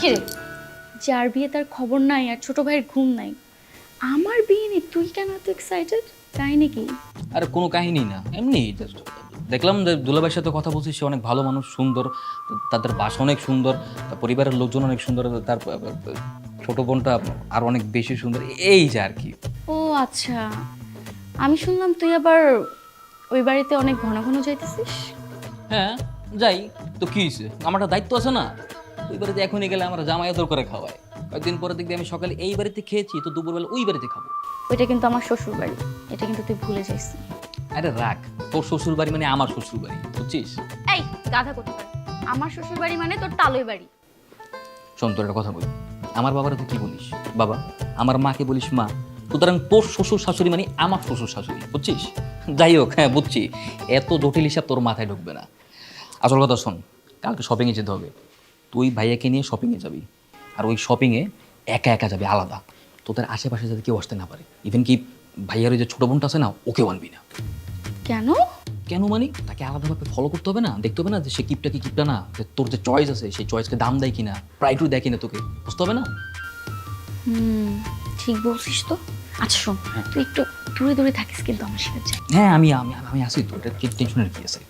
[SPEAKER 2] কি রে, যার বিয়ে তার খবর নাই আর ছোট ভাইয়ের ঘুম নাই, আমার বিয়ে নিয়ে তুই কেন এত এক্সাইটেড? তাই নাকি?
[SPEAKER 1] আরে কোনো কাহিনী না, এমনি just দেখলাম যে দুলাভাইয়ের সাথে কথা বলছি, সে অনেক ভালো মানুষ, সুন্দর, তাদের বাসা অনেক সুন্দর, তার পরিবারের লোকজন অনেক সুন্দর, তার ছোট বোনটা আর অনেক বেশি সুন্দর, এই যে আর কি।
[SPEAKER 2] ও আচ্ছা, আমি শুনলাম তুই আবার ওই বাড়িতে অনেক ঘন ঘন যাইতেছিস।
[SPEAKER 1] হ্যাঁ যাই তো, কি হয়েছে? আমার একটা দায়িত্ব আছে না? ওই বাড়িতে এখনই গেলে আমরা জামাই আদর করে খাওয়াই, কয়েকদিন পরে দেখবি আমি সকালে এই বাড়িতে খেয়েছি তো দুপুরবেলা ওই বাড়িতে খাবো।
[SPEAKER 2] ওইটা কিন্তু আমার শ্বশুর বাড়ি, এটা কিন্তু তুই ভুলে যাইস।
[SPEAKER 1] আরে রাখ, তোর শ্বশুর বাড়ি মানে আমার শ্বশুর বাড়ি, বুঝছিস?
[SPEAKER 2] এই গাধা করতে পারে, আমার শ্বশুর বাড়ি মানে তোর তালই বাড়ি।
[SPEAKER 1] শোন তোর একটা কথা বলি, আমার বাবারা তুই কি বলিস বাবা, আমার মাকে বলিস মা, সুতরাং তোর শ্বশুর শাশুড়ি মানে আমার শ্বশুর শাশুড়ি, বুঝছিস? যাই হোক, হ্যাঁ বুঝছি, এত জটিল হিসাব তোর মাথায় ঢুকবে না। আসল কথা শোন, কালকে শপিংয়ে যেতে হবে, তুই ভাইয়াকে নিয়ে শপিংয়ে যাবি, আর ওই শপিংয়ে একা একা যাবে, আলাদা, তোদের আশেপাশে যাতে কেউ আসতে না পারে, ইভেন কি ভাইয়ার ওই যে ছোটো বোনটা আছে না, ওকেও আনবি না।
[SPEAKER 2] কেন?
[SPEAKER 1] কেন মানে তাকে আলাদাভাবে ফলো করতে হবে না, দেখতে হবে না যে সে কিপটা কি কিপটা না, যে তোর যে চয়েস আছে সেই চয়েসকে দাম দেয় কিনা, প্রাইটু দেয় কিনা, তোকে বুঝতে হবে না।
[SPEAKER 2] ঠিক বলছিস তো। আচ্ছা শোন, তুই একটু দূরে দূরে থাকিস কিন্তু আমার সাথে যা।
[SPEAKER 1] হ্যাঁ আমি আমি আমি আসি তো, এটা টেনশনের কি আছে?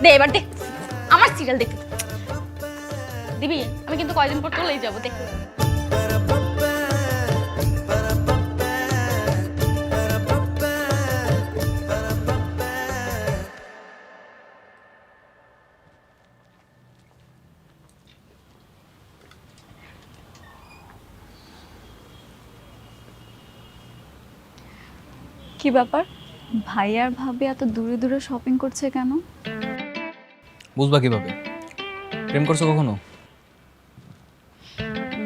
[SPEAKER 2] দে এবার দেখ, আমার সিরিয়াল দেখতে দিবি, আমি কিন্তু কয়দিন পর চলেই যাবো, দেখ।
[SPEAKER 4] কি ব্যাপার, ভাই আর ভাবি এত দূরে দূরে শপিং করছে কেন?
[SPEAKER 1] বুঝবা কিভাবে? প্রেম করছো কখনো?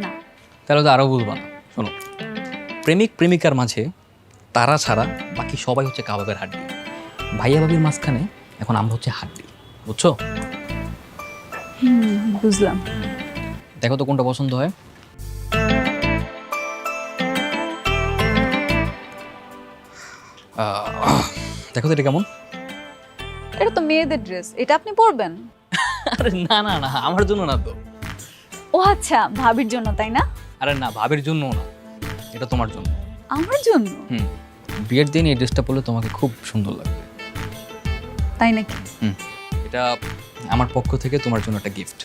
[SPEAKER 4] না।
[SPEAKER 1] তাহলে তো আরও বুঝবা না। শোনো, প্রেমিক প্রেমিকার মাঝে তারা ছাড়া বাকি সবাই হচ্ছে কাবাবের হাড্ডি। ভাইয়া ভাবির মাঝখানে এখন আমরা হচ্ছে হাড্ডি, বুঝছো?
[SPEAKER 4] বুঝলাম।
[SPEAKER 1] দেখো তো কোনটা পছন্দ হয়। দেখো তো এটা কেমন?
[SPEAKER 4] এটা তো মেয়েদের ড্রেস, এটা আপনি পরবেন?
[SPEAKER 1] আরে না না না, আমার জন্য না তো।
[SPEAKER 4] ও আচ্ছা, ভাবির জন্য তাই না?
[SPEAKER 1] আরে না, ভাবির জন্য না, এটা তোমার জন্য।
[SPEAKER 4] আমার জন্য?
[SPEAKER 1] বিয়ের দিন এই ড্রেসটা পরলে তোমাকে খুব সুন্দর লাগবে।
[SPEAKER 4] তাই নাকি?
[SPEAKER 1] এটা আমার পক্ষ থেকে তোমার জন্য একটা গিফট।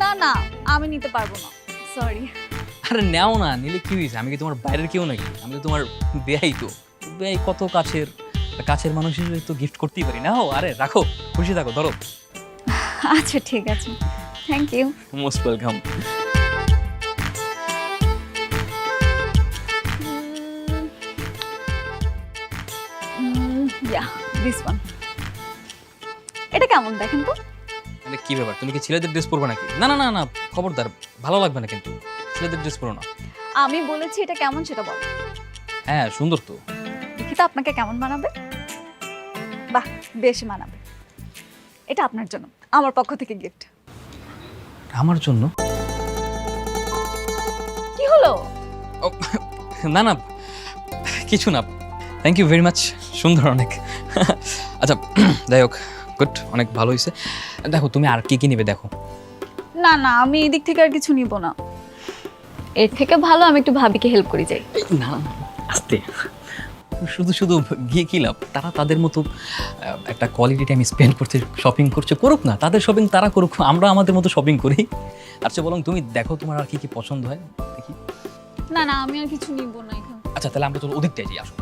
[SPEAKER 4] না না, আমি নিতে পারবো না, সরি।
[SPEAKER 1] আরে নাও না, নিলে কি হয়েছে? আমি কি তোমার বাইরের কেউ নাকি? আমি তো তোমার বেয়াই তো। বেয়াই কত কাছের, কাছের মানুষ হিসেবে তো গিফট করতেই পারি। নাও, আরে রাখো, খুশি থাকো, ধরো।
[SPEAKER 4] আচ্ছা ঠিক আছে, thank you.
[SPEAKER 1] Most welcome.
[SPEAKER 4] Yeah, this one. এটা কেমন দেখেন তো?
[SPEAKER 1] মানে কি ব্যাপার, তুমি কি ছেলেদের ড্রেস পরবে নাকি? না না না না, খবরদার, ভালো লাগবে না কিন্তু। ছেলেদের ড্রেস পরো না।
[SPEAKER 4] আমি বলেছি এটা কেমন সেটা বল।
[SPEAKER 1] হ্যাঁ, সুন্দর তো।
[SPEAKER 4] দেখি তো আপনাকে কেমন মানাবে। বাহ, বেশ মানাবে। এটা আপনার জন্য, আমার পক্ষ থেকে গিফট।
[SPEAKER 1] আমার জন্য?
[SPEAKER 4] কি হলো?
[SPEAKER 1] ও, না না, কিছু না। থ্যাংক ইউ ভেরি মাচ, সুন্দর অনেক। আচ্ছা যাই হোক, গুড, অনেক ভালো হয়েছে। দেখো তুমি আর কি কি নেবে দেখো।
[SPEAKER 4] না না, আমি এই দিক থেকে আর কিছু নিব না। এর থেকে ভালো আমি একটু ভাবিকে হেল্প করি যাই।
[SPEAKER 1] না না, আস্তে। শুধু শুধু গিয়ে কি লাভ? তারা তাদের মতো একটা কোয়ালিটি টাইম স্পেন্ড করতে শপিং করছে, করুক না। তাদের শপিং তারা করুক, আমরা আমাদের মতো শপিং করি। আচ্ছা বলুন, তুমি দেখো তোমার আর কি কি পছন্দ হয় দেখি।
[SPEAKER 4] না না, আমি আর কিছু নিব না এখানে।
[SPEAKER 1] আচ্ছা তাহলে আমরা চলো ওদিকটাই যাই, আসো।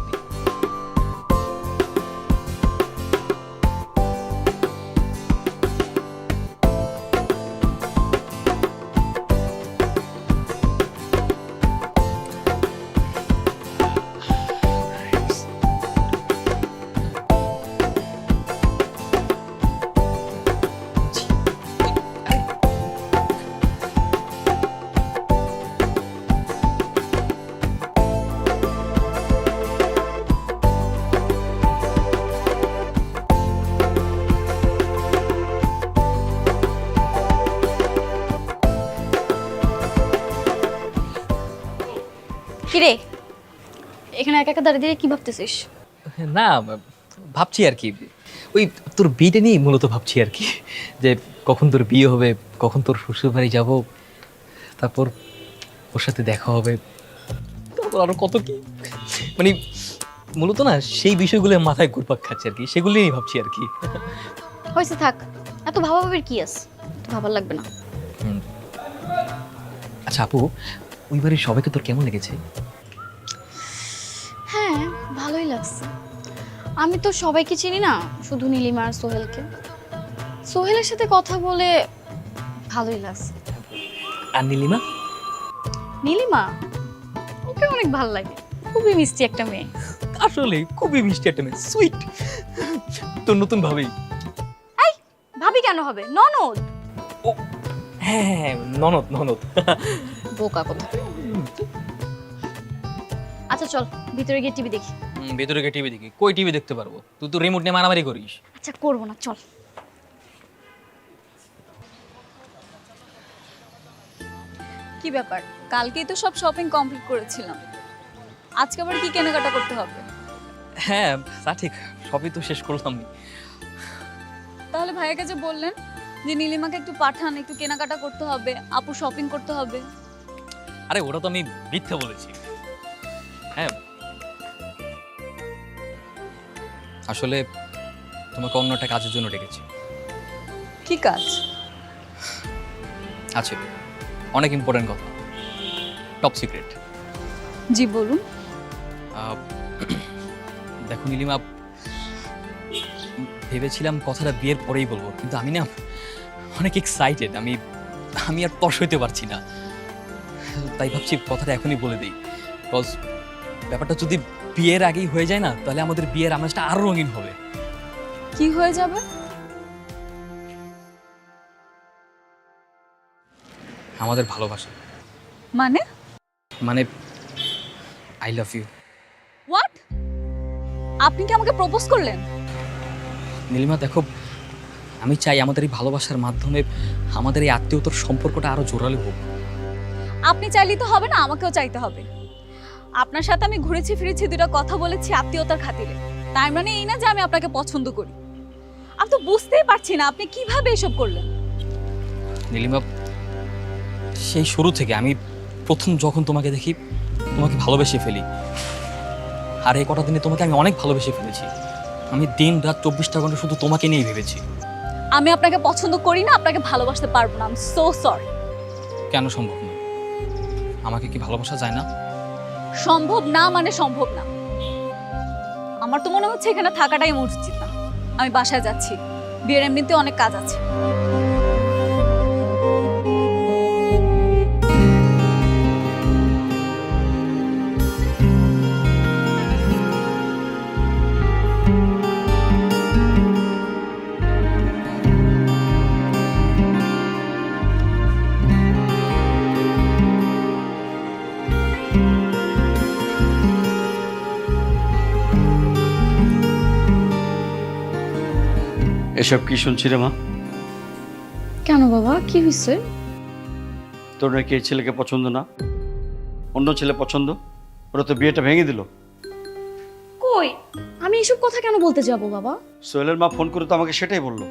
[SPEAKER 2] কিরে, এখানে একা একা দাঁড়িয়ে দাঁড়িয়ে কি ভাবতেছিস?
[SPEAKER 1] না, ভাবছি আর কি, ওই তোর বিয়েটা নিয়ে মূলত ভাবছি আর কি, যে কখন তোর বিয়ে হবে, কখন তোর শ্বশুর বাড়ি যাবো, তারপর ওর সাথে দেখা হবে, তারপর আরো কত কি, মানে মূলত না সেই বিষয়গুলো মাথায় ঘুরপাক খাচ্ছে আর কি, সেগুলো নিয়ে ভাবছি আর কি।
[SPEAKER 2] হয়েছে, থাক, এত ভাবাভাবির কি আছে? তো ভাবার লাগবে না।
[SPEAKER 1] আচ্ছা আপু, ওই বাড়ির সবাইকে তোর কেমন লেগেছে?
[SPEAKER 2] হ্যাঁ, ভালোই লাগছে। আমি তো সবাইকে চিনি না, শুধু নীলিমা আর সোহেলকে। সোহেলের সাথে কথা বলে ভালোই লাগছে।
[SPEAKER 1] আর নীলিমা?
[SPEAKER 2] নীলিমা, ওকে অনেক ভালো লাগে, খুবই মিষ্টি একটা মেয়ে।
[SPEAKER 1] আসলে খুবই মিষ্টি একটা মেয়ে, সুইট। তোর নতুন ভাবেই।
[SPEAKER 2] ভাবি কেন হবে, ননদ।
[SPEAKER 1] ও হ্যাঁ হ্যাঁ, ননদ ননদ।
[SPEAKER 2] বোকা কথা। আচ্ছা চল, ভিতরে গিয়ে টিভি দেখি।
[SPEAKER 1] ভেতরে গিয়ে টিভি দেখি? কই টিভি দেখতে পারবো? তুই তো রিমোট নিয়ে মারামারি করিস।
[SPEAKER 2] আচ্ছা করবো না, চল।
[SPEAKER 4] কি ব্যাপার, কালকেই তো সব শপিং কমপ্লিট করেছিলাম, আজকে আবার কি কেনাকাটা করতে হবে?
[SPEAKER 1] হ্যাঁ তা ঠিক, সবই তো শেষ করলাম।
[SPEAKER 4] তাহলে ভাইয়াকে যে বললেন যে নীলিমাকে একটু পাঠান, একটু কেনাকাটা করতে হবে, আপু শপিং করতে হবে।
[SPEAKER 1] আরে ওটা তো আমি মিথ্যা বলেছি। হ্যাঁ আসলে তোমাকে অন্য একটা কাজের জন্য ডেকেছি।
[SPEAKER 4] কি কাজ?
[SPEAKER 1] আছে, অনেক ইম্পর্টেন্ট কথা, টপ সিক্রেট।
[SPEAKER 4] জি বলুন।
[SPEAKER 1] দেখো নীলিমা, ভেবেছিলাম কথাটা বিয়ের পরেই বলবো, কিন্তু আমি না অনেক এক্সাইটেড, আমি আর তর্স হইতে পারছি না, তাই ভাবছি কথাটা এখনই বলে দিই। বিকজ ব্যাপারটা যদি বিয়ের আগেই হয়ে যায় না, তাহলে আমাদের বিয়ের আমেজটা আরো রঙিন হবে।
[SPEAKER 4] কি হয়ে যাবে?
[SPEAKER 1] আমাদের ভালোবাসা,
[SPEAKER 4] মানে
[SPEAKER 1] মানে আই লাভ ইউ।
[SPEAKER 4] হোয়াট? আপনি কি আমাকে প্রপোজ করলেন?
[SPEAKER 1] নীলিমা দেখো, আমি চাই আমাদের এই ভালোবাসার মাধ্যমে আমাদের এই আত্মীয়তার সম্পর্কটা আরো জোরালো হোক।
[SPEAKER 4] আপনি চাইলেই তো হবে না, আমাকেও চাইতে হবে। আপনার সাথে আমি ঘুরেছি ফিরেছি, দুটো কথা বলেছি আত্মীয়তার খাতিরে, তার মানে এই না যে আমি আপনাকে পছন্দ করি। আমি তো বুঝতেই পারছি না আপনি কিভাবে এসব করলেন।
[SPEAKER 1] নীলিমা, সেই শুরু থেকে আমি প্রথম যখন তোমাকে দেখি তোমাকে ভালোবেসে ফেলি, আর এই কটা দিনে তোমাকে আমি অনেক ভালোবেসে ফেলেছি। আমি দিন রাত 24টা ঘন্টা শুধু তোমাকে নিয়েই ভেবেছি।
[SPEAKER 4] আমি আপনাকে পছন্দ করি না, আপনাকে ভালোবাসতে পারবো না। I am so sorry.
[SPEAKER 1] কেন সম্ভব না? আমাকে কি ভালোবাসা যায় না?
[SPEAKER 4] সম্ভব না মানে সম্ভব না। আমার তো মনে হচ্ছে এখানে থাকাটাই আমার উচিত না। আমি বাসায় যাচ্ছি, বিয়ের এমনিতে অনেক কাজ আছে।
[SPEAKER 6] এসব কি শুনছি রে মা?
[SPEAKER 2] কেন বাবা, কি হয়েছে?
[SPEAKER 6] তোর নাকি এই ছেলেকে পছন্দ না, অন্য ছেলে পছন্দ? ওরা তো বিয়েটা ভেঙে দিল।
[SPEAKER 2] কই, আমি এসব কথা কেন বলতে যাব বাবা?
[SPEAKER 6] সোহেলের মা ফোন করে তো আমাকে সেটাই বললো,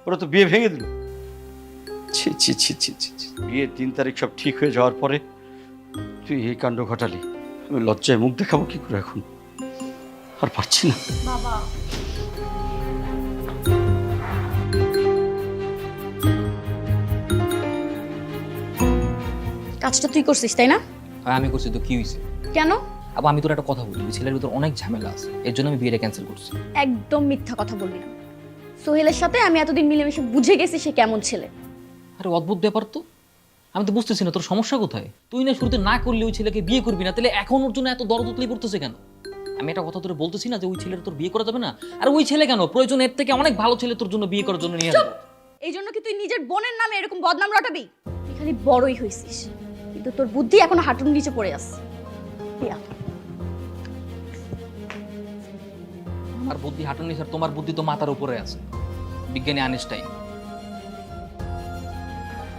[SPEAKER 6] ওরা তো বিয়ে ভেঙে দিল। ছি ছি ছি ছি ছি ছি। বিয়ের 3 তারিখ সব ঠিক হয়ে যাওয়ার পরে তুই এই কাণ্ড ঘটালি। আমি লজ্জায় মুখ দেখাবো কি করে এখন? আর পারছি না।
[SPEAKER 2] বাবা, কাজটা তুই করছিস তাই না?
[SPEAKER 1] আর আমি করছি তো কি হয়েছে?
[SPEAKER 2] কেন?
[SPEAKER 1] আবার আমি তোর একটা কথা বলি, ওই ছেলের ভিতর অনেক ঝামেলা আছে, এর জন্য আমি বিয়েটা ক্যান্সেল করছি।
[SPEAKER 2] একদম মিথ্যা কথা বলবি না। সোহেলের সাথে আমি এতদিন মিলেমিশে বুঝে গেছি সে কেমন ছেলে।
[SPEAKER 1] আরে অদ্ভুত ব্যাপার তো, আমি তো বুঝতেছি না তোর সমস্যা কোথায়। তুই না শুরুতে না করলে ওই ছেলেকে বিয়ে করবি না, তাহলে এখন ওর জন্য এত দরদ উতলাই পড়তেছে কেন? আমি একটা কথা তোর বলতেছি না যে ওই ছেলের তোর বিয়ে করা যাবে না? আর ওই ছেলে কেন, প্রয়োজন এর থেকে অনেক ভালো ছেলে তোর জন্য বিয়ে করার জন্য নিয়ে আসবে।
[SPEAKER 2] এই জন্য কি তুই নিজের বোনের নামে এরকম বদনাম রটাবি? তুই খালি বড়ই হইছিস, কিন্তু তোর বুদ্ধি এখনো হাঁটুর নিচে পড়ে আছে।
[SPEAKER 1] আমার বুদ্ধি হাঁটুনি স্যার, তোমার বুদ্ধি তো মাথার উপরে আছে। বিজ্ঞানী আইনস্টাইন।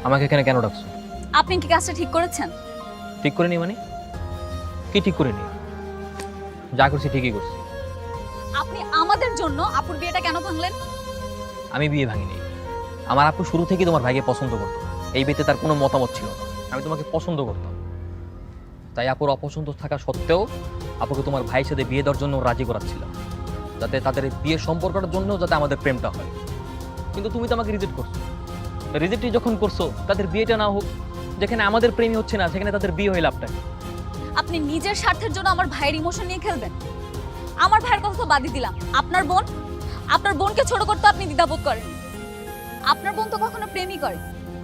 [SPEAKER 1] আমাকে এখানে কেন ডাকছো?
[SPEAKER 4] আপনি কি কাজটা ঠিক করেছেন?
[SPEAKER 1] ঠিক করে নি মানে? কি ঠিক করে নি? যা করছি ঠিকই করছি।
[SPEAKER 4] আপনি আমাদের জন্য আপুর বিয়েটা কেন ভাঙলেন?
[SPEAKER 1] আমি বিয়ে ভাঙিনি। আমার আপু শুরু থেকেই তোমার ভাইকে পছন্দ করতো, এই বিয়েতে তার কোনো মতামত ছিল না। আমি তোমাকে পছন্দ করতাম, তাই আপুর অপছন্দ থাকা সত্ত্বেও আপুকে তোমার ভাইয়ের সাথে বিয়ে দেওয়ার জন্য রাজি করাচ্ছিলাম, যাতে তাদের এই বিয়ের সম্পর্কটার জন্য যাতে আমাদের প্রেমটা হয়। কিন্তু তুমি তো আমাকে রিজেক্ট করছো। রিজেক্টই যখন করছো, তাদের বিয়েটা না হোক। যেখানে আমাদের প্রেমই হচ্ছে না, সেখানে তাদের বিয়ে হয়ে লাভটা কি?
[SPEAKER 4] আপনি নিজের স্বার্থের জন্য আমার ভাইয়ের ইমোশন নিয়ে খেলবেন? আমার ভাইয়ের কথা তো বাদই দিলাম, আপনার বোনকে ছোট করতে আপনি দ্বিধাবোধ করেন। আপনার বোন তো কখনো প্রেমই করে।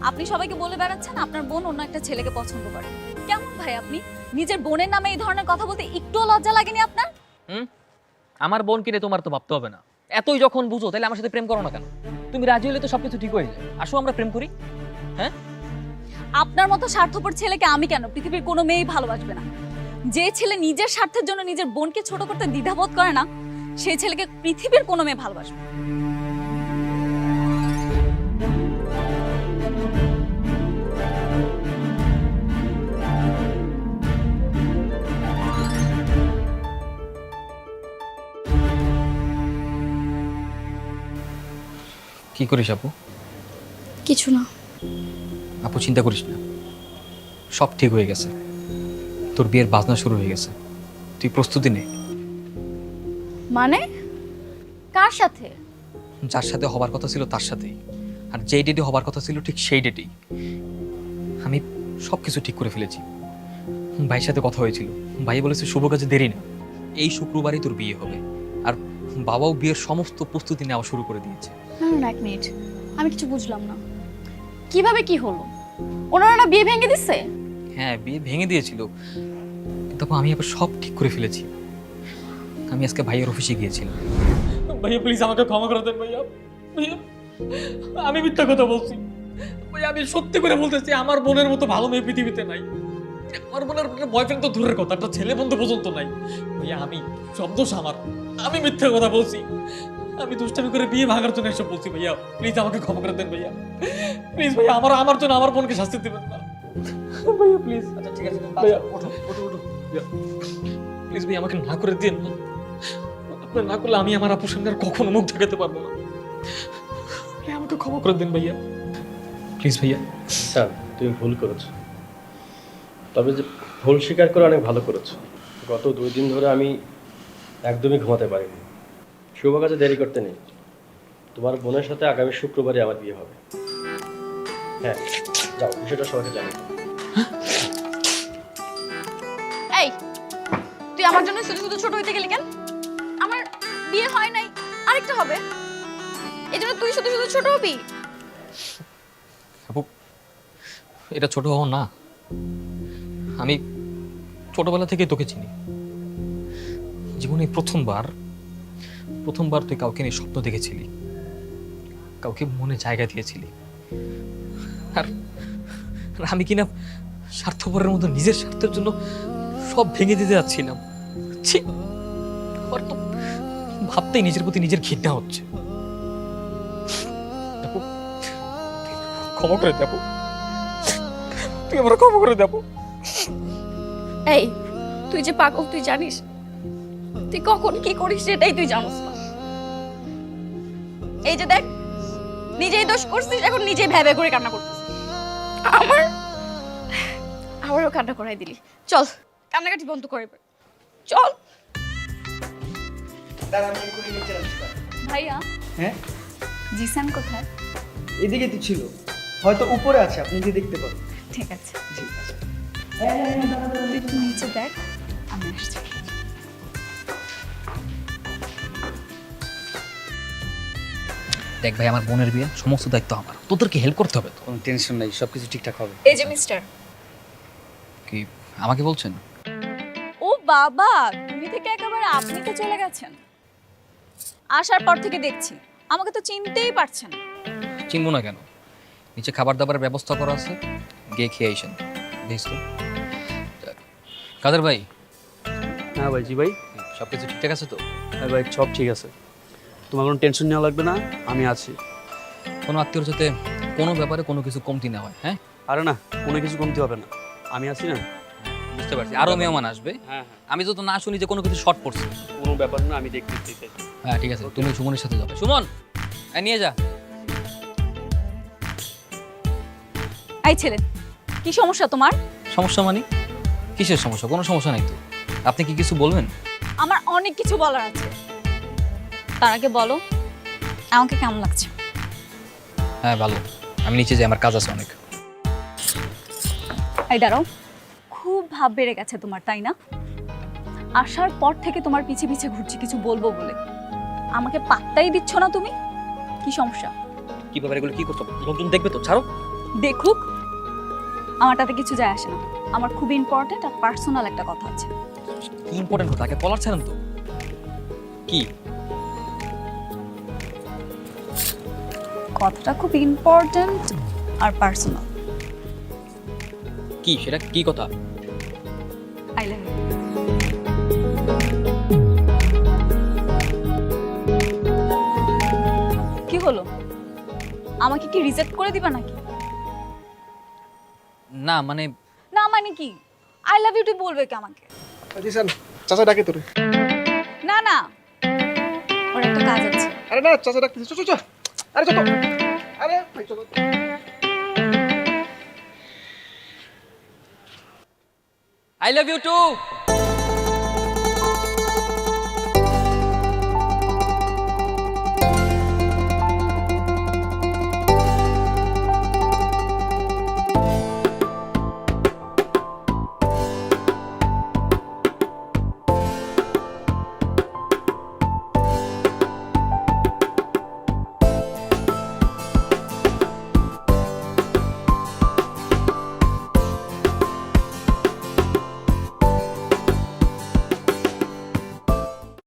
[SPEAKER 4] আপনি সবাইকে বলে বেড়াচ্ছেন আপনার বোন অন্য একটা ছেলেকে পছন্দ করে। কেমন ভাই আপনি? নিজের বোনের নামে এই ধরনের কথা বলতে একটুও লজ্জা লাগেনি আপনার?
[SPEAKER 1] আমার বোন কিনে তোমার তো ভাবতে হবে না। এতই যখন বুঝো, তাহলে আমার সাথে প্রেম করো না কেন? তুমি রাজি হলে তো সবকিছু ঠিক হয়ে যায়। আসো আমরা প্রেম করি। হ্যাঁ,
[SPEAKER 4] আপনার মতো স্বার্থপর ছেলেকে আমি কেন, পৃথিবীর কোনো মেয়েই ভালোবাসবে না। যে ছেলে নিজের স্বার্থের জন্য নিজের বোনকে ছোট করতে দ্বিধাবোধ করে না, সেই ছেলেকে পৃথিবীর কোনো মেয়ে ভালোবাসবে না।
[SPEAKER 1] কি করিস আপু?
[SPEAKER 2] কিছু না।
[SPEAKER 1] আপু চিন্তা করিস না, সব ঠিক হয়ে গেছে। তোর বিয়ের বাজনা শুরু হয়ে গেছে, তুই প্রস্তুতি নে।
[SPEAKER 2] মানে কার সাথে?
[SPEAKER 1] যার সাথে হবার কথা ছিল তার সাথেই, আর যেই ডেটে হবার কথা ছিল ঠিক সেই ডেটেই। আমি সব কিছু ঠিক করে ফেলেছি। ভাইয়ের সাথে কথা হয়েছিল, ভাই বলেছে শুভ কাজে দেরি না, এই শুক্রবারই তোর বিয়ে হবে। আর বাবাও বিয়ের সমস্ত প্রস্তুতি নেওয়া শুরু করে দিয়েছে।
[SPEAKER 2] এক মিনিট, আমি কিছু বুঝলাম না। কিভাবে কি হলো? ওনারা না বিয়ে ভেঙে দিচ্ছে?
[SPEAKER 1] হ্যাঁ, বিয়ে ভেঙে দিয়েছিল, কিন্তু তারপর আমি এবার সব ঠিক করে ফেলেছি। আমি আজকে ভাইয়ের অফিসে গিয়েছিলাম।
[SPEAKER 9] ভাইয়া প্লিজ আমাকে ক্ষমা করে দেন ভাইয়া। ভাইয়া আমি মিথ্যা কথা বলছি ভাইয়া, আমি সত্যি করে বলতেছি আমার বোনের মতো ভালো মেয়ে পৃথিবীতে নাই। আমার বোনের বয়ফ্রেন্ড তো দূরের কথা, একটা ছেলে বন্ধু পর্যন্ত নাই। ভাইয়া আমি সব দোষ আমার, আমি মিথ্যা কথা বলছি, আমি দুষ্টামি করে বিয়ে ভাঙার জন্য এসব বলছি। ভাইয়া প্লিজ আমাকে ক্ষমা করে দেন ভাইয়া, প্লিজ ভাইয়া, আমার জন্য আমার বোনকে শাস্তি দেবেন না ভাইয়া প্লিজ। আচ্ছা ঠিক আছে ভাইয়া, ওঠো ওঠো ওঠো প্লিজ ভাইয়া, আমাকে না করে দিন না। আপনার না করলে আমি আমার আপুর সঙ্গে আর কখনো মুখ দেখাতে পারবো না। ভাইয়া আমাকে ক্ষমা করে দিন ভাইয়া, প্লিজ ভাইয়া।
[SPEAKER 3] স্যার তুমি ভুল করেছো, তবে যে ভুল স্বীকার করে অনেক ভালো করেছো। গত 2 দিন ধরে আমি একদমই ঘুমাতে পারিনি। শুভ কাজে দেরি করতে নেই, তোমার বোনের সাথে আগামী শুক্রবারই আমার বিয়ে হবে। হ্যাঁ যাও, বিষয়টা সবাইকে জানি।
[SPEAKER 2] এই তুই আমার জন্য শুধু শুধু ছোট হইতে গেলি কেন? আমার বিয়ে হয় নাই, আরেকটা হবে, এই জন্য তুই শুধু শুধু ছোট হবি?
[SPEAKER 1] আপু এটা ছোট হও না, আমি ছোটবেলা থেকে তোকে চিনি। জীবনে প্রথমবার তুই কাউকে নিয়ে স্বপ্ন দেখেছিলি, কাউকে মনে জায়গা দিয়েছিলি, আর আর আমি কিনা স্বার্থপরের মতো নিজের স্বার্থের জন্য সব ভেঙে দিতে যাচ্ছিলাম। ছি, আমার তো ভাবতেই নিজের প্রতি নিজের ঘৃণা হচ্ছে। আপু, ক্ষমা করে দেবো, তুই আমার ক্ষমা করে দেবো।
[SPEAKER 2] এই তুই যে পাগল, তুই জানিস তুই কখন কি করিস সেটাই তুই জানিস না। এই যে দেখ, নিজেই দোষ করছিস, এখন নিজেই ভেবে করে কান্না করছিস। আমারও কান্না করাই দিলি। চল কান্নাকাটি বন্ধ করে দে। চল
[SPEAKER 4] ভাইয়া
[SPEAKER 10] হ্যাঁ
[SPEAKER 4] জিসান কোথায়?
[SPEAKER 10] এদিকে তো ছিল, হয়তো উপরে আছে, আপনি গিয়ে দেখতে পারেন।
[SPEAKER 4] ঠিক আছে,
[SPEAKER 10] জি আচ্ছা।
[SPEAKER 4] তুই একটু নিচে দেখ, আমি আসছি।
[SPEAKER 1] দেখ ভাই, আমার বোনের বিয়ে, সমস্ত দায়িত্ব আমার, তোদেরকে হেল্প করতে হবে তো।
[SPEAKER 10] কোনো টেনশন নাই, সব কিছু ঠিকঠাক হবে।
[SPEAKER 4] এই যে মিস্টার।
[SPEAKER 1] কি আমাকে বলছেন?
[SPEAKER 4] ও বাবা, তুমি থেকে একেবারে আপনিতে চলে গেছেন। আসার পর থেকে দেখছি আমাকে তো চিনতেই পারছেন না।
[SPEAKER 1] চিনবো না কেন? নিচে খাবার দাবারের ব্যবস্থা করা আছে, গিয়ে খেয়ে আইসেন। দেখিস তো কাদের ভাই,
[SPEAKER 11] হ্যাঁ ভাই। জি ভাই।
[SPEAKER 1] সব কিছু ঠিকঠাক আছে তো?
[SPEAKER 11] হ্যাঁ ভাই, সব ঠিক আছে, তোমার কোনো টেনশন নেওয়া লাগবে না, আমি আছি।
[SPEAKER 1] কোনো আত্মীয়র সাথে কোনো ব্যাপারে কোনো কিছু কমতি না হয়। হ্যাঁ
[SPEAKER 11] আরে না, কোনো কিছু কমতে হবে না, আমি আছি না।
[SPEAKER 1] বুঝতে পারছি, আরো মেহমান আসবে।
[SPEAKER 11] হ্যাঁ
[SPEAKER 1] আমি তো না শুনি যে কোনো কিছু শর্ট পড়ছে।
[SPEAKER 11] কোনো ব্যাপার না, আমি দেখতেছি।
[SPEAKER 1] হ্যাঁ ঠিক আছে, তুমি সুমনের সাথে যাবে। সুমন নিয়ে যা।
[SPEAKER 4] এই ছেলে, কি সমস্যা তোমার?
[SPEAKER 1] সমস্যা মানে কিসের সমস্যা? কোনো সমস্যা নাই তো। আপনি কি কিছু বলবেন?
[SPEAKER 4] আমার অনেক কিছু বলার আছে, তার আগে বলো আমাকে কেমন লাগছে?
[SPEAKER 1] হ্যাঁ ভালো, আমি নিচে যাই, আমার কাজ আছে অনেক।
[SPEAKER 4] এই দাঁড়াও, খুব ভাব বেড়ে গেছে তোমার, তাই না? আসার পর থেকে তোমার পিছে পিছে ঘুরছি কিছু বলবো বলে, আমাকে পাত্তাই দিচ্ছ না তুমি। কি সমস্যা?
[SPEAKER 1] কি ব্যাপার, এগুলো কি করছো? লোকজন দেখবে তো, ছাড়ো।
[SPEAKER 4] দেখুক, আমার তাতে কিছু যায় আসে না। আমার খুব ইম্পর্টেন্ট আর পার্সোনাল একটা কথা আছে।
[SPEAKER 1] কি ইম্পর্টেন্ট কথা? আগে কলার ছাড়েন তো। কি
[SPEAKER 4] কথাটা খুব ইম্পর্টেন্ট আর পার্সোনাল।
[SPEAKER 1] কি সেটা কি কথা?
[SPEAKER 4] I love you. কি হলো, আমাকে কি রিজেক্ট করে দিবা নাকি?
[SPEAKER 1] না মানে
[SPEAKER 4] না মানে কি? আই লাভ ইউ তুই বলবে কি আমাকে?
[SPEAKER 7] জিসান, চাচা ডাকে তোরে।
[SPEAKER 4] না না, ওর একটা কাজ আছে।
[SPEAKER 7] আরে না, চাচা ডাকতেছে, চল চল চল। আরে চল, আরে ভাই চল।
[SPEAKER 1] I love you too.